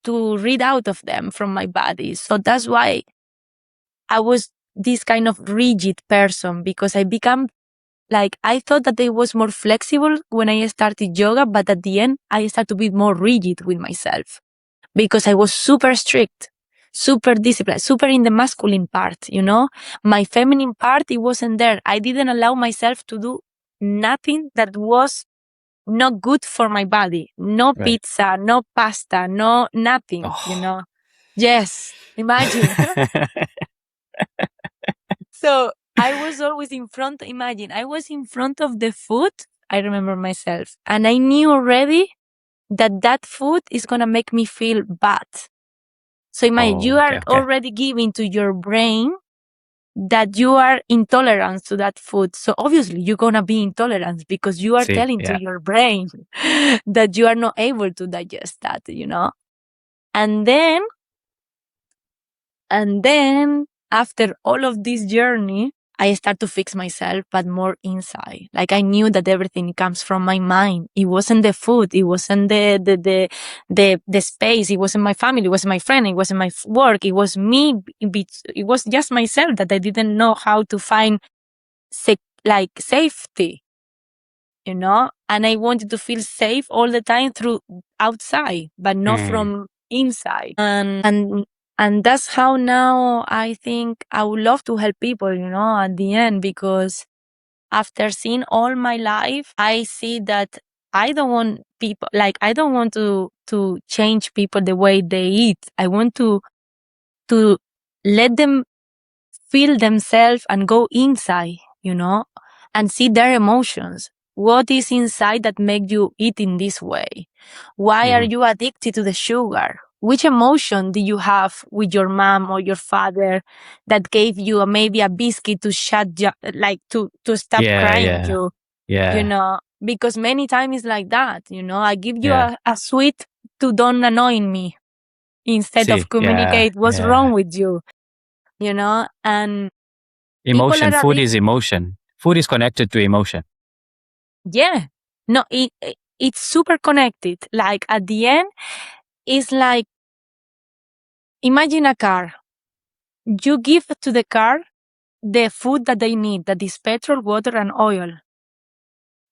to rid out of them from my body. So that's why I was this kind of rigid person because I become like I thought that I was more flexible when I started yoga, but at the end I started to be more rigid with myself because I was super strict, super disciplined, super in the masculine part, you know? My feminine part, it wasn't there. I didn't allow myself to do nothing that was not good for my body. No Right. pizza, no pasta, no nothing, you Oh. know? Yes, imagine. So I was always in front, imagine, I was in front of the food. I remember myself and I knew already that that food is going to make me feel bad. So imagine Oh, you are okay, okay. already giving to your brain that you are intolerant to that food. So obviously you're going to be intolerant because you are See, telling to yeah. your brain that you are not able to digest that, you know? And then, and then after all of this journey, I start to fix myself, but more inside. Like I knew that everything comes from my mind. It wasn't the food. It wasn't the space. It wasn't my family. It wasn't my friend. It wasn't my work. It was me. It was just myself that I didn't know how to find safety, and I wanted to feel safe all the time through outside, but not from inside. And that's how now I think I would love to help people, at the end, because after seeing all my life, I see that I don't want people, like, I don't want to change people the way they eat. I want to let them feel themselves and go inside, and see their emotions. What is inside that makes you eat in this way? Why are you addicted to the sugar? Which emotion do you have with your mom or your father that gave you maybe a biscuit to to stop crying? Because many times it's like that, I give you a sweet to don't annoy me instead of communicate what's wrong with you, and Emotion. people are Food is emotion. Food is connected to emotion. Yeah. No, it's super connected. Like at the end, it's like, imagine a car. You give to the car the food that they need, that is petrol, water, and oil.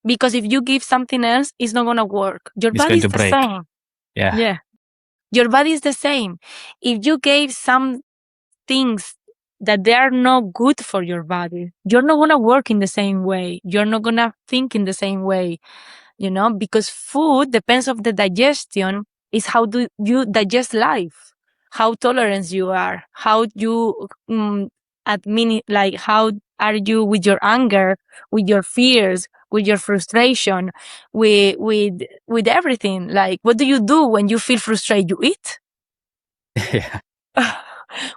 Because if you give something else, it's not going to work. Your It's body going is to the break. same. Yeah. Yeah. Your body is the same. If you gave some things that they are not good for your body, you're not going to work in the same way. You're not going to think in the same way. Because food depends of the digestion is how do you digest life, how tolerant you are, how you how are you with your anger, with your fears, with your frustration, with everything. Like, what do you do when you feel frustrated? You eat. Yeah.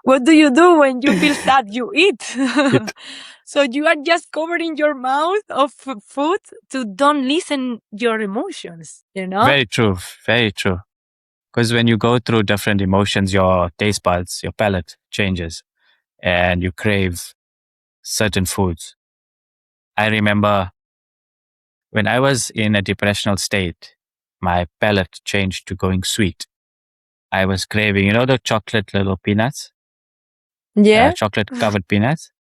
What do you do when you feel sad? You eat. So you are just covering your mouth of food to don't listen your emotions, Very true. Very true. Because when you go through different emotions, your taste buds, your palate changes and you crave certain foods. I remember when I was in a depressional state, my palate changed to going sweet. I was craving, the chocolate little peanuts, Yeah. chocolate covered peanuts.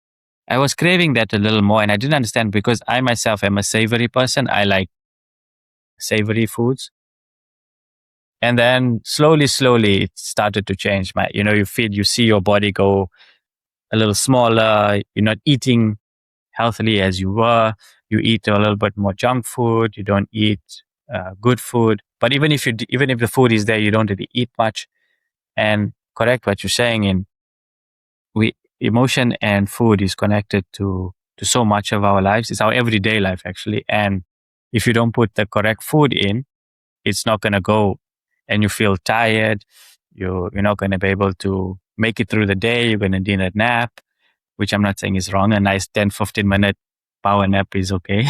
I was craving that a little more and I didn't understand because I myself am a savory person. I like savory foods. And then slowly it started to change. You see your body go a little smaller. You're not eating healthily as you were. You eat a little bit more junk food. You don't eat good food. But even if the food is there, you don't really eat much. And correct what you're saying. Emotion and food is connected to so much of our lives. It's our everyday life actually. And if you don't put the correct food in, it's not going to go, and you feel tired. You're not going to be able to make it through the day. You're going to need a nap, which I'm not saying is wrong. A nice 10-15 minute power nap is okay.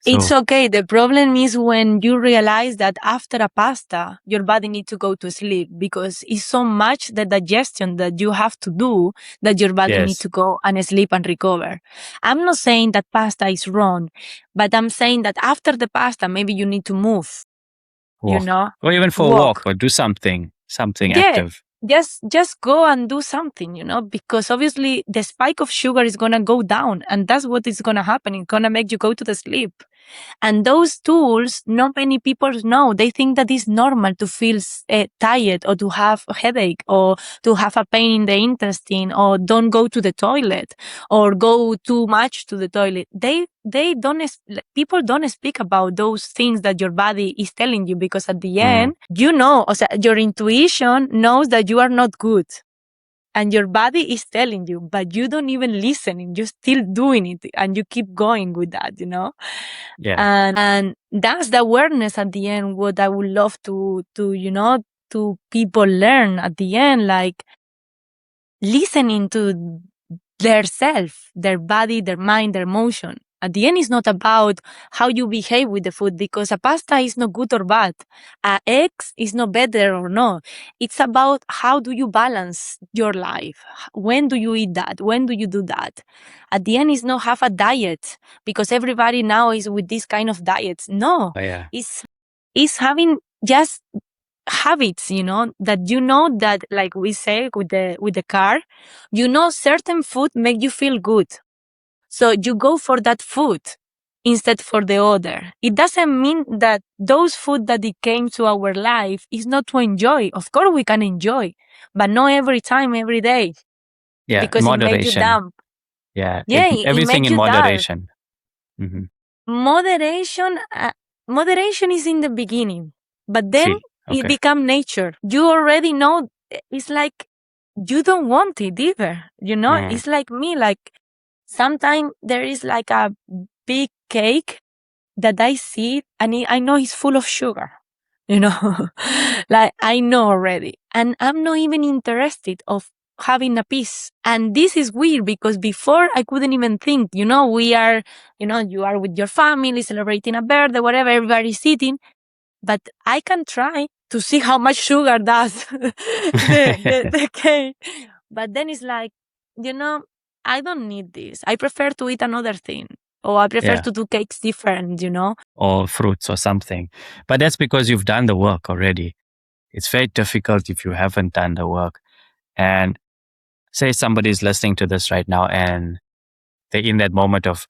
It's okay. The problem is when you realize that after a pasta, your body needs to go to sleep because it's so much the digestion that you have to do that your body needs to go and sleep and recover. I'm not saying that pasta is wrong, but I'm saying that after the pasta, maybe you need to move, walk. Or even for a walk or do something active. Just go and do something, because obviously the spike of sugar is going to go down and that's what is going to happen. It's going to make you go to the sleep. And those tools, not many people know. They think that it's normal to feel tired or to have a headache or to have a pain in the intestine or don't go to the toilet or go too much to the toilet. People don't speak about those things that your body is telling you because at the end, your intuition knows that you are not good. And your body is telling you, but you don't even listen. You're still doing it and you keep going with that, Yeah. And that's the awareness at the end, what I would love to people learn at the end, like listening to their self, their body, their mind, their emotion. At the end, it's not about how you behave with the food, because a pasta is not good or bad. Eggs is not better or no. It's about how do you balance your life? When do you eat that? When do you do that? At the end, it's not have a diet, because everybody now is with this kind of diets. No, Oh, yeah. it's having just habits, you know, that that, like we say with the car, certain food make you feel good, so you go for that food instead for the other. It doesn't mean that those food that it came to our life is not to enjoy. Of course we can enjoy, but not every time, every day, Yeah, because it makes you moderation. dumb. Yeah, Yeah, it everything makes in you dull. moderation. Hmm. Moderation, moderation is in the beginning, but then See, it okay. become nature. You already know. It's like you don't want it either. Mm. It's like me. Like sometimes there is like a big cake that I see and I know it's full of sugar. You know, like I know already, and I'm not even interested of having a piece. And this is weird because before I couldn't even think. We are, you are with your family celebrating a birthday, whatever, everybody's eating, but I can try to see how much sugar does the cake. But then it's like, you know, I don't need this. I prefer to eat another thing. Or I prefer Yeah, to do cakes different. or fruits or something. But that's because you've done the work already. It's very difficult if you haven't done the work. And say somebody's listening to this right now and they're in that moment of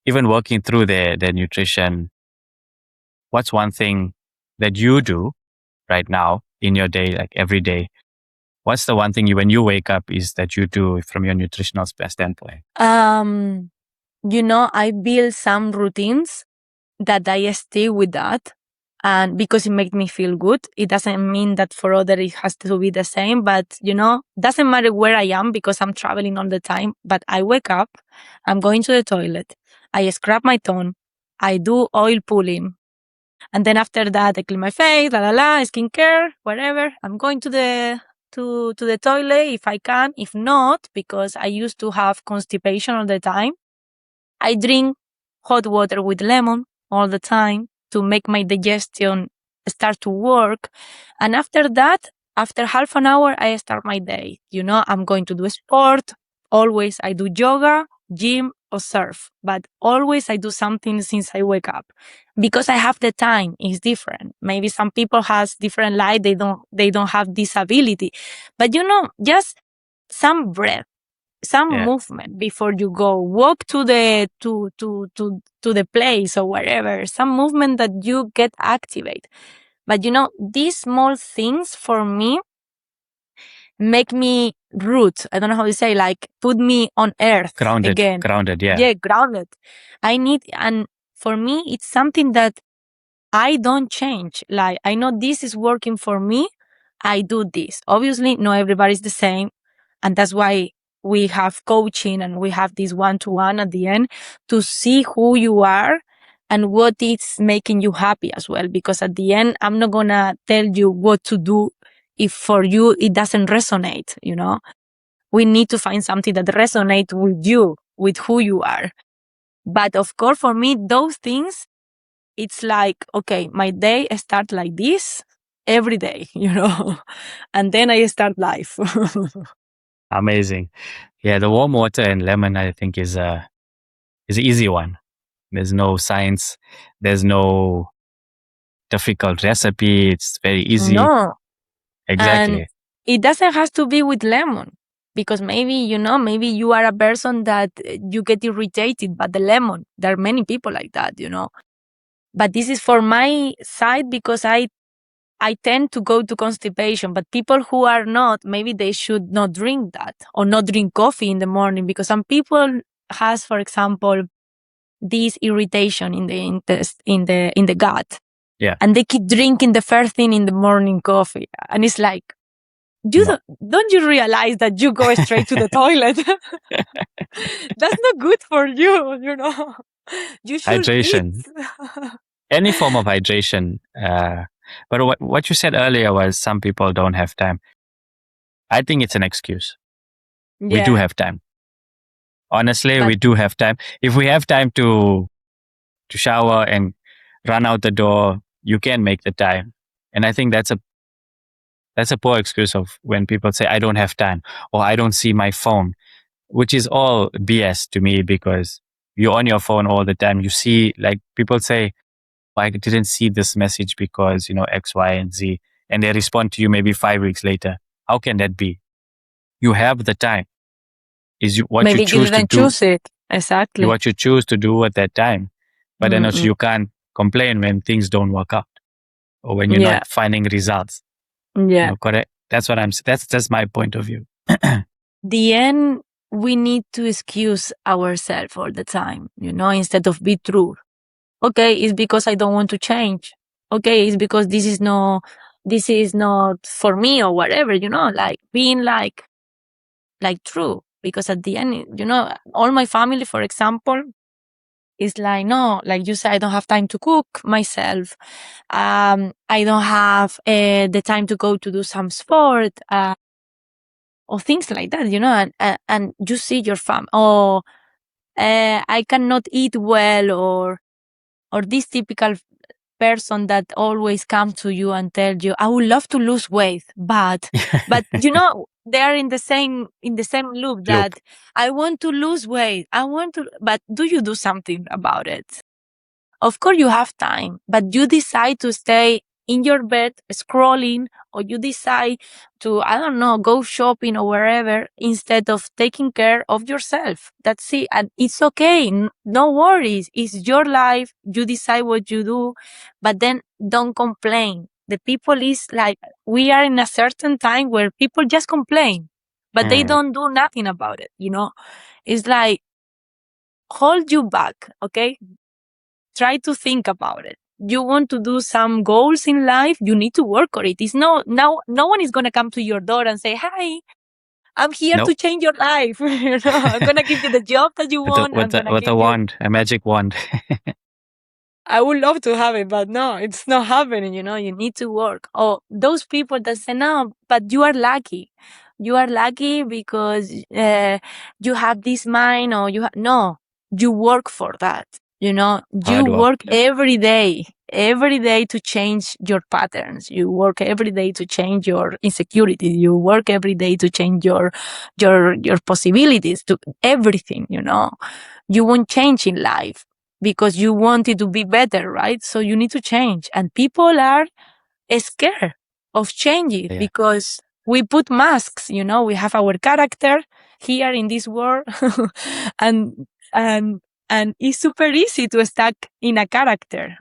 even working through their nutrition. What's one thing that you do right now in your day, like every day? What's the one thing when you wake up is that you do from your nutritional standpoint? I build some routines that I stay with that. And because it makes me feel good, it doesn't mean that for other it has to be the same. But, doesn't matter where I am because I'm traveling all the time. But I wake up, I'm going to the toilet, I scrub my tongue, I do oil pulling. And then after that, I clean my face, skincare, whatever. I'm going to the toilet if I can. If not, because I used to have constipation all the time, I drink hot water with lemon all the time to make my digestion start to work. And after that, after half an hour, I start my day. I'm going to do sport. Always I do yoga, gym, or surf, but always I do something since I wake up because I have the time. It's different. Maybe some people has different life. They don't have this ability, but just some breath, some Yeah, movement before you go walk to the place or wherever, some movement that you get activate. But these small things for me make me root. I don't know how to say, like put me on earth again. grounded. Yeah, Yeah, grounded. And for me it's something that I don't change. Like I know this is working for me, I do this. Obviously not everybody's the same, and that's why we have coaching and we have this one-to-one at the end to see who you are and what is making you happy as well. Because at the end, I'm not gonna tell you what to do if for you it doesn't resonate. We need to find something that resonates with you, with who you are. But of course, for me, those things, it's like, okay, my day starts like this every day. And then I start life. amazing. Yeah, the warm water and lemon, I think, is an easy one. There's no science. There's no difficult recipe. It's very easy. No. And Exactly. it doesn't have to be with lemon, because maybe you are a person that you get irritated by the lemon. There are many people like that. But this is for my side because I tend to go to constipation, but people who are not, maybe they should not drink that or not drink coffee in the morning, because some people has, for example, this irritation in the in the gut, Yeah. and they keep drinking the first thing in the morning coffee, and it's like, you No. don't you realize that you go straight to the toilet? That's not good for you. You should eat. Hydration. Any form of hydration. But what you said earlier was some people don't have time. I think it's an excuse. We do Yeah. have time. Honestly, But we do have time. If we have time to shower and run out the door, you can make the time. And I think that's a poor excuse of when people say I don't have time or I don't see my phone, which is all BS to me because you're on your phone all the time. You see, like people say, I didn't see this message because, X, Y, and Z. And they respond to you maybe 5 weeks later. How can that be? You have the time. What you maybe you choose to didn't do, choose it. Exactly. what you choose to do at that time. But then also Mm-mm. you can't complain when things don't work out or when you're Yeah. not finding results. Yeah. Correct. That's what that's my point of view. The end, we need to excuse ourselves all the time, instead of be true. Okay, it's because I don't want to change. Okay, it's because this is not for me or whatever, like being like true. Because at the end, all my family, for example, is like, no, like you said, I don't have time to cook myself. I don't have the time to go to do some sport, or things like that, and you see your fam, or I cannot eat well, or this typical person that always come to you and tell you, I would love to lose weight, but they are in the same loop Loop. that I want to lose weight. But do you do something about it? Of course you have time, but you decide to stay in your bed scrolling, or you decide to, I don't know, go shopping or wherever instead of taking care of yourself. That's it. And it's okay. No worries. It's your life. You decide what you do, but then don't complain. The people is like, we are in a certain time where people just complain, but they Mm, don't do nothing about it. It's like, hold you back. Okay, try to think about it. You want to do some goals in life, you need to work on it. It's no one is gonna come to your door and say, "Hi, I'm here nope. to change your life." I'm gonna give you the job that you with a want. I'm with a gonna with a give you. wand, a magic wand. I would love to have it, but no, it's not happening. You need to work. Oh, those people that say no, but you are lucky. You are lucky because you have this mind, or no, you work for that. You Hard work. work every day to change your patterns. You work every day to change your insecurities. You work every day to change your possibilities, to everything. You won't change in life because you want it to be better, right? So you need to change. And people are scared of changing Yeah. because we put masks, we have our character here in this world and and and it's super easy to stuck in a character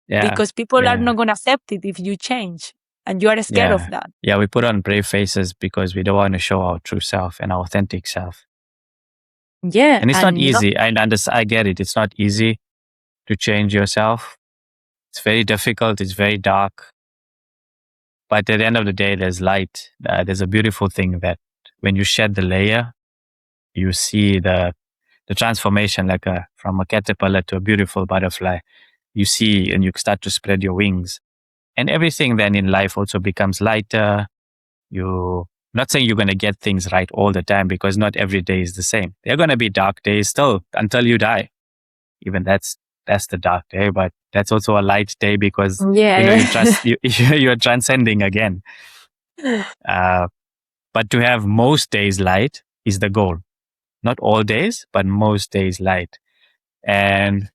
Yeah. because people are Yeah. not going to accept it if you change, and you are scared of Yeah. that. Yeah. We put on brave faces because we don't want to show our true self and our authentic self. Yeah, And it's not and easy. I get it. It's not easy to change yourself. It's very difficult. It's very dark. But at the end of the day, there's light. There's a beautiful thing that when you shed the layer, you see the transformation from a caterpillar to a beautiful butterfly. You see and you start to spread your wings. And everything then in life also becomes lighter. You not saying you're going to get things right all the time because not every day is the same. There are going to be dark days still until you die. Even that's the dark day, but that's also a light day because yeah, you're transcending again. Uh, but to have most days light is the goal. Not all days, but most days light. And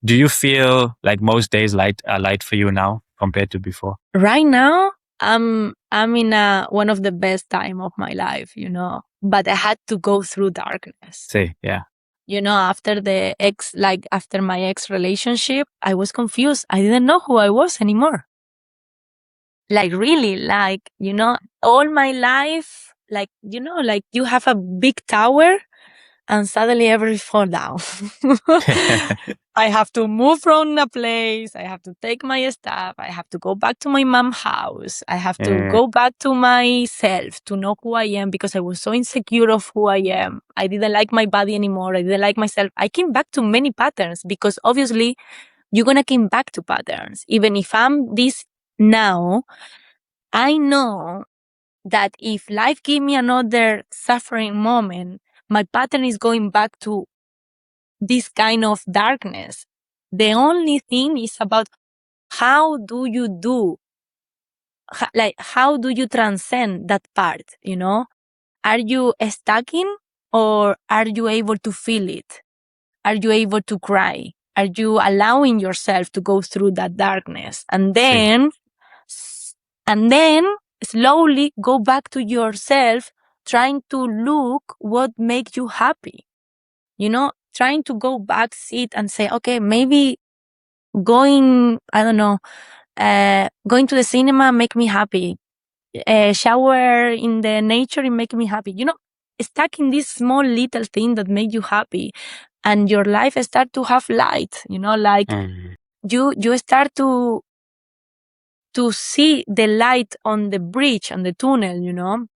do you feel like most days light are light for you now compared to before? right now I'm in one of the best time of my life, but I had to go through darkness. Say, yeah. After my ex relationship, I was confused. I didn't know who I was anymore. Like really, all my life, like you have a big tower and suddenly everything fall down. I have to move from a place. I have to take my stuff. I have to go back to my mom's house. I have to Uh, go back to myself to know who I am because I was so insecure of who I am. I didn't like my body anymore. I didn't like myself. I came back to many patterns because obviously you're going to come back to patterns. Even if I'm this now, I know that if life give me another suffering moment, my pattern is going back to this kind of darkness. The only thing is about how do you transcend that part, you know? Are you stuck in, or are you able to feel it? Are you able to cry? Are you allowing yourself to go through that darkness? And then slowly go back to yourself, trying to look what makes you happy. You know, trying to go back, sit and say, okay, maybe going, I don't know, going to the cinema make me happy. Shower in the nature, it make me happy. You know, stuck in this small little thing that make you happy, and your life start to have light. You know, like you start to see the light on the bridge, on the tunnel. You know,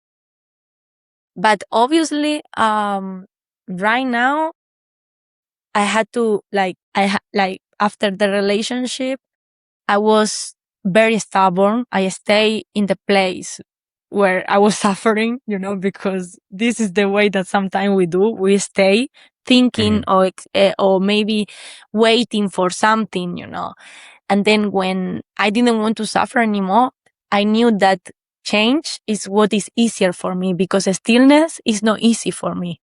but obviously, right now, I had to like after the relationship, I was very stubborn. I stay in the place where I was suffering, you know, because this is the way that sometimes we do. We stay thinking or maybe waiting for something, you know. And then when I didn't want to suffer anymore, I knew that change is what is easier for me, because stillness is not easy for me.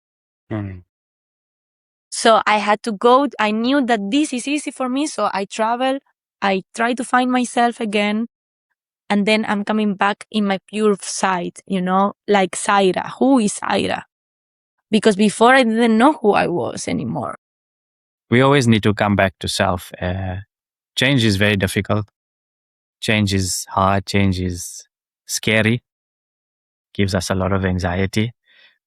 So I had to go. I knew that this is easy for me. So I travel. I try to find myself again. And then I'm coming back in my pure side, you know, like Zaira. Who is Zaira? Because before I didn't know who I was anymore. We always need to come back to self. Change is very difficult. Change is hard. Change is scary. Gives us a lot of anxiety.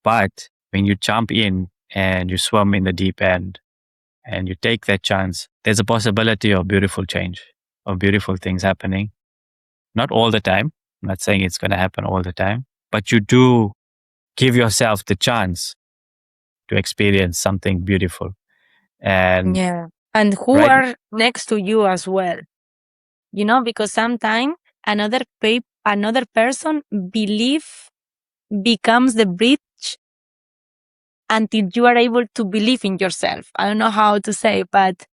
But when you jump in and you swim in the deep end and you take that chance, there's a possibility of beautiful change, of beautiful things happening. Not all the time. I'm not saying it's going to happen all the time, but you do give yourself the chance to experience something beautiful. And yeah, and who are next to you as well, you know, because sometimes another person becomes the bridge until you are able to believe in yourself. I don't know how to say, but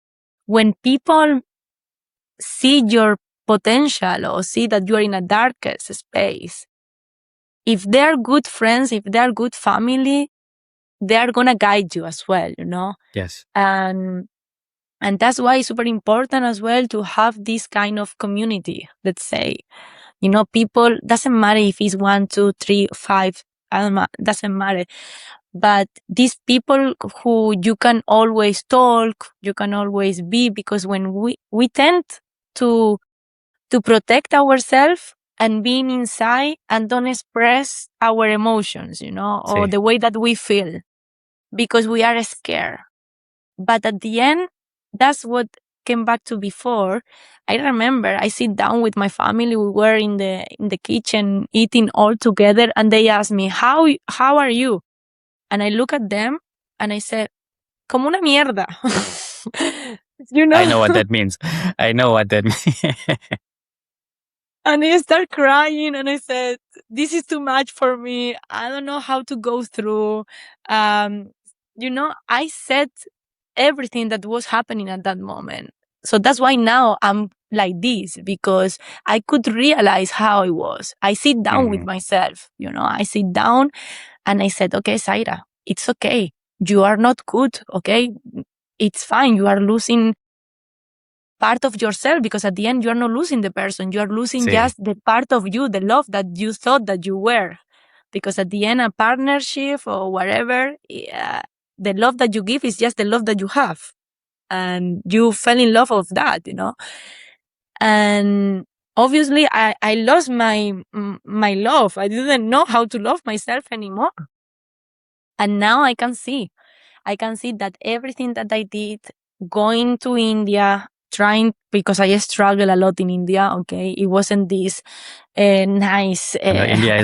when people see your potential or see that you are in a darkest space, if they're good friends, if they're good family, they're gonna guide you as well, you know? yes. And that's why it's super important as well to have this kind of community, let's say. You know, people, doesn't matter if it's 1, 2, 3, 5, I don't know, doesn't matter. But these people who you can always talk, you can always be, because when we tend to protect ourselves and being inside and don't express our emotions, you know, or the way that we feel, because we are scared. But at the end, that's what came back to before. I remember I sit down with my family. We were in the kitchen eating all together, and they asked me, how are you? And I look at them and I said, como una mierda. You know? I know what that means. I know what that means. And I start crying and I said, this is too much for me. I don't know how to go through. You know, I said everything that was happening at that moment. So that's why now I'm like this, because I could realize how I was. I sit down with myself, you know, I sit down and I said, okay, Zaira, it's okay. You are not good. Okay. It's fine. You are losing part of yourself, because at the end, you are not losing the person. You are losing just the part of you, the love that you thought that you were. Because at the end, a partnership or whatever, the love that you give is just the love that you have. And you fell in love of that, you know. And obviously, I lost my love. I didn't know how to love myself anymore. And now I can see that everything that I did, going to India, trying, because I struggle a lot in India. Okay. It wasn't this nice. India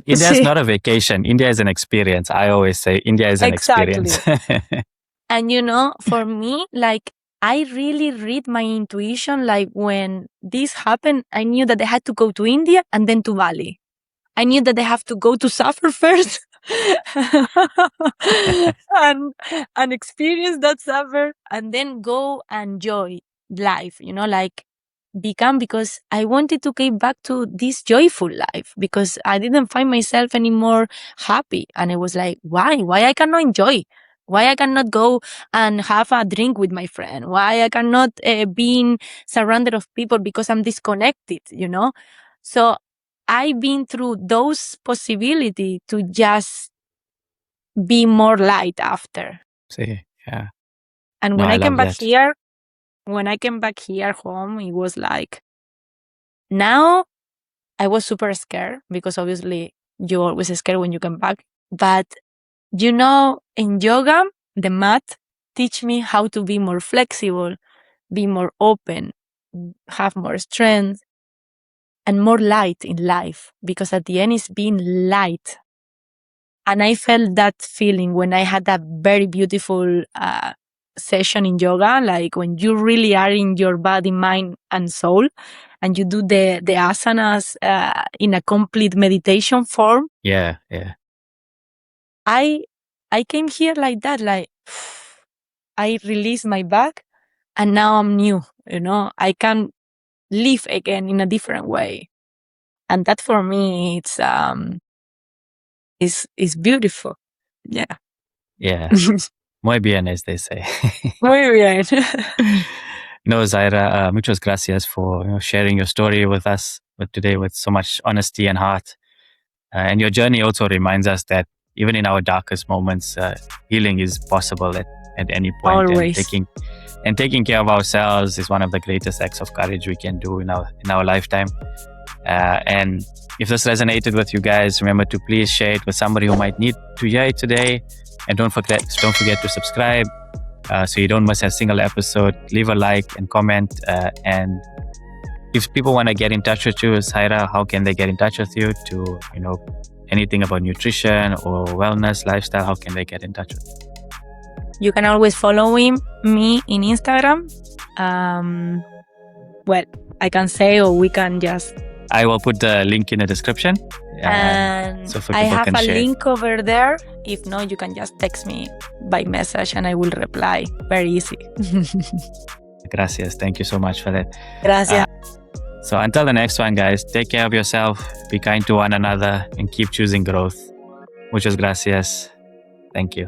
is not a vacation. India is an experience. I always say India is an experience. And you know, for me, like, I really read my intuition. Like, when this happened, I knew that I had to go to India and then to Bali. I knew that I have to go to suffer first and experience that suffer, and then go and enjoy life, like become, because I wanted to get back to this joyful life, because I didn't find myself anymore happy. And I was like, why I cannot enjoy, why I cannot go and have a drink with my friend, why I cannot be surrounded of people, because I'm disconnected. So I've been through those possibility to just be more light after. See, yeah. And No, when I I came love back that. here, home, it was like, now I was super scared, because obviously you're always scared when you come back. But in yoga, the mat teach me how to be more flexible, be more open, have more strength, and more light in life, because at the end it's being light. And I felt that feeling when I had that very beautiful session in yoga, like when you really are in your body, mind, and soul, and you do the asanas in a complete meditation form. Yeah. I came here like that, like I released my back, and now I'm new. I can live again in a different way, and that for me, it's is beautiful. Yeah. Yeah. Muy bien, as they say. Muy bien. No, Zaira, muchas gracias for sharing your story with us today with so much honesty and heart. And your journey also reminds us that even in our darkest moments, healing is possible at any point. Always. And taking care of ourselves is one of the greatest acts of courage we can do in our lifetime. And if this resonated with you guys, remember to please share it with somebody who might need to hear it today. And don't forget to subscribe so you don't miss a single episode. Leave a like and comment. And if people want to get in touch with you, Zaira, how can they get in touch with you to, anything about nutrition or wellness, lifestyle? How can they get in touch with you? You can always follow me in Instagram. Well, I can say, or we can just... I will put the link in the description. And so I have a share. link over there. If not, you can just text me by message and I will reply. Very easy. Gracias. Thank you so much for that. Gracias. So until the next one, guys, take care of yourself, be kind to one another, and keep choosing growth. Muchas gracias. Thank you.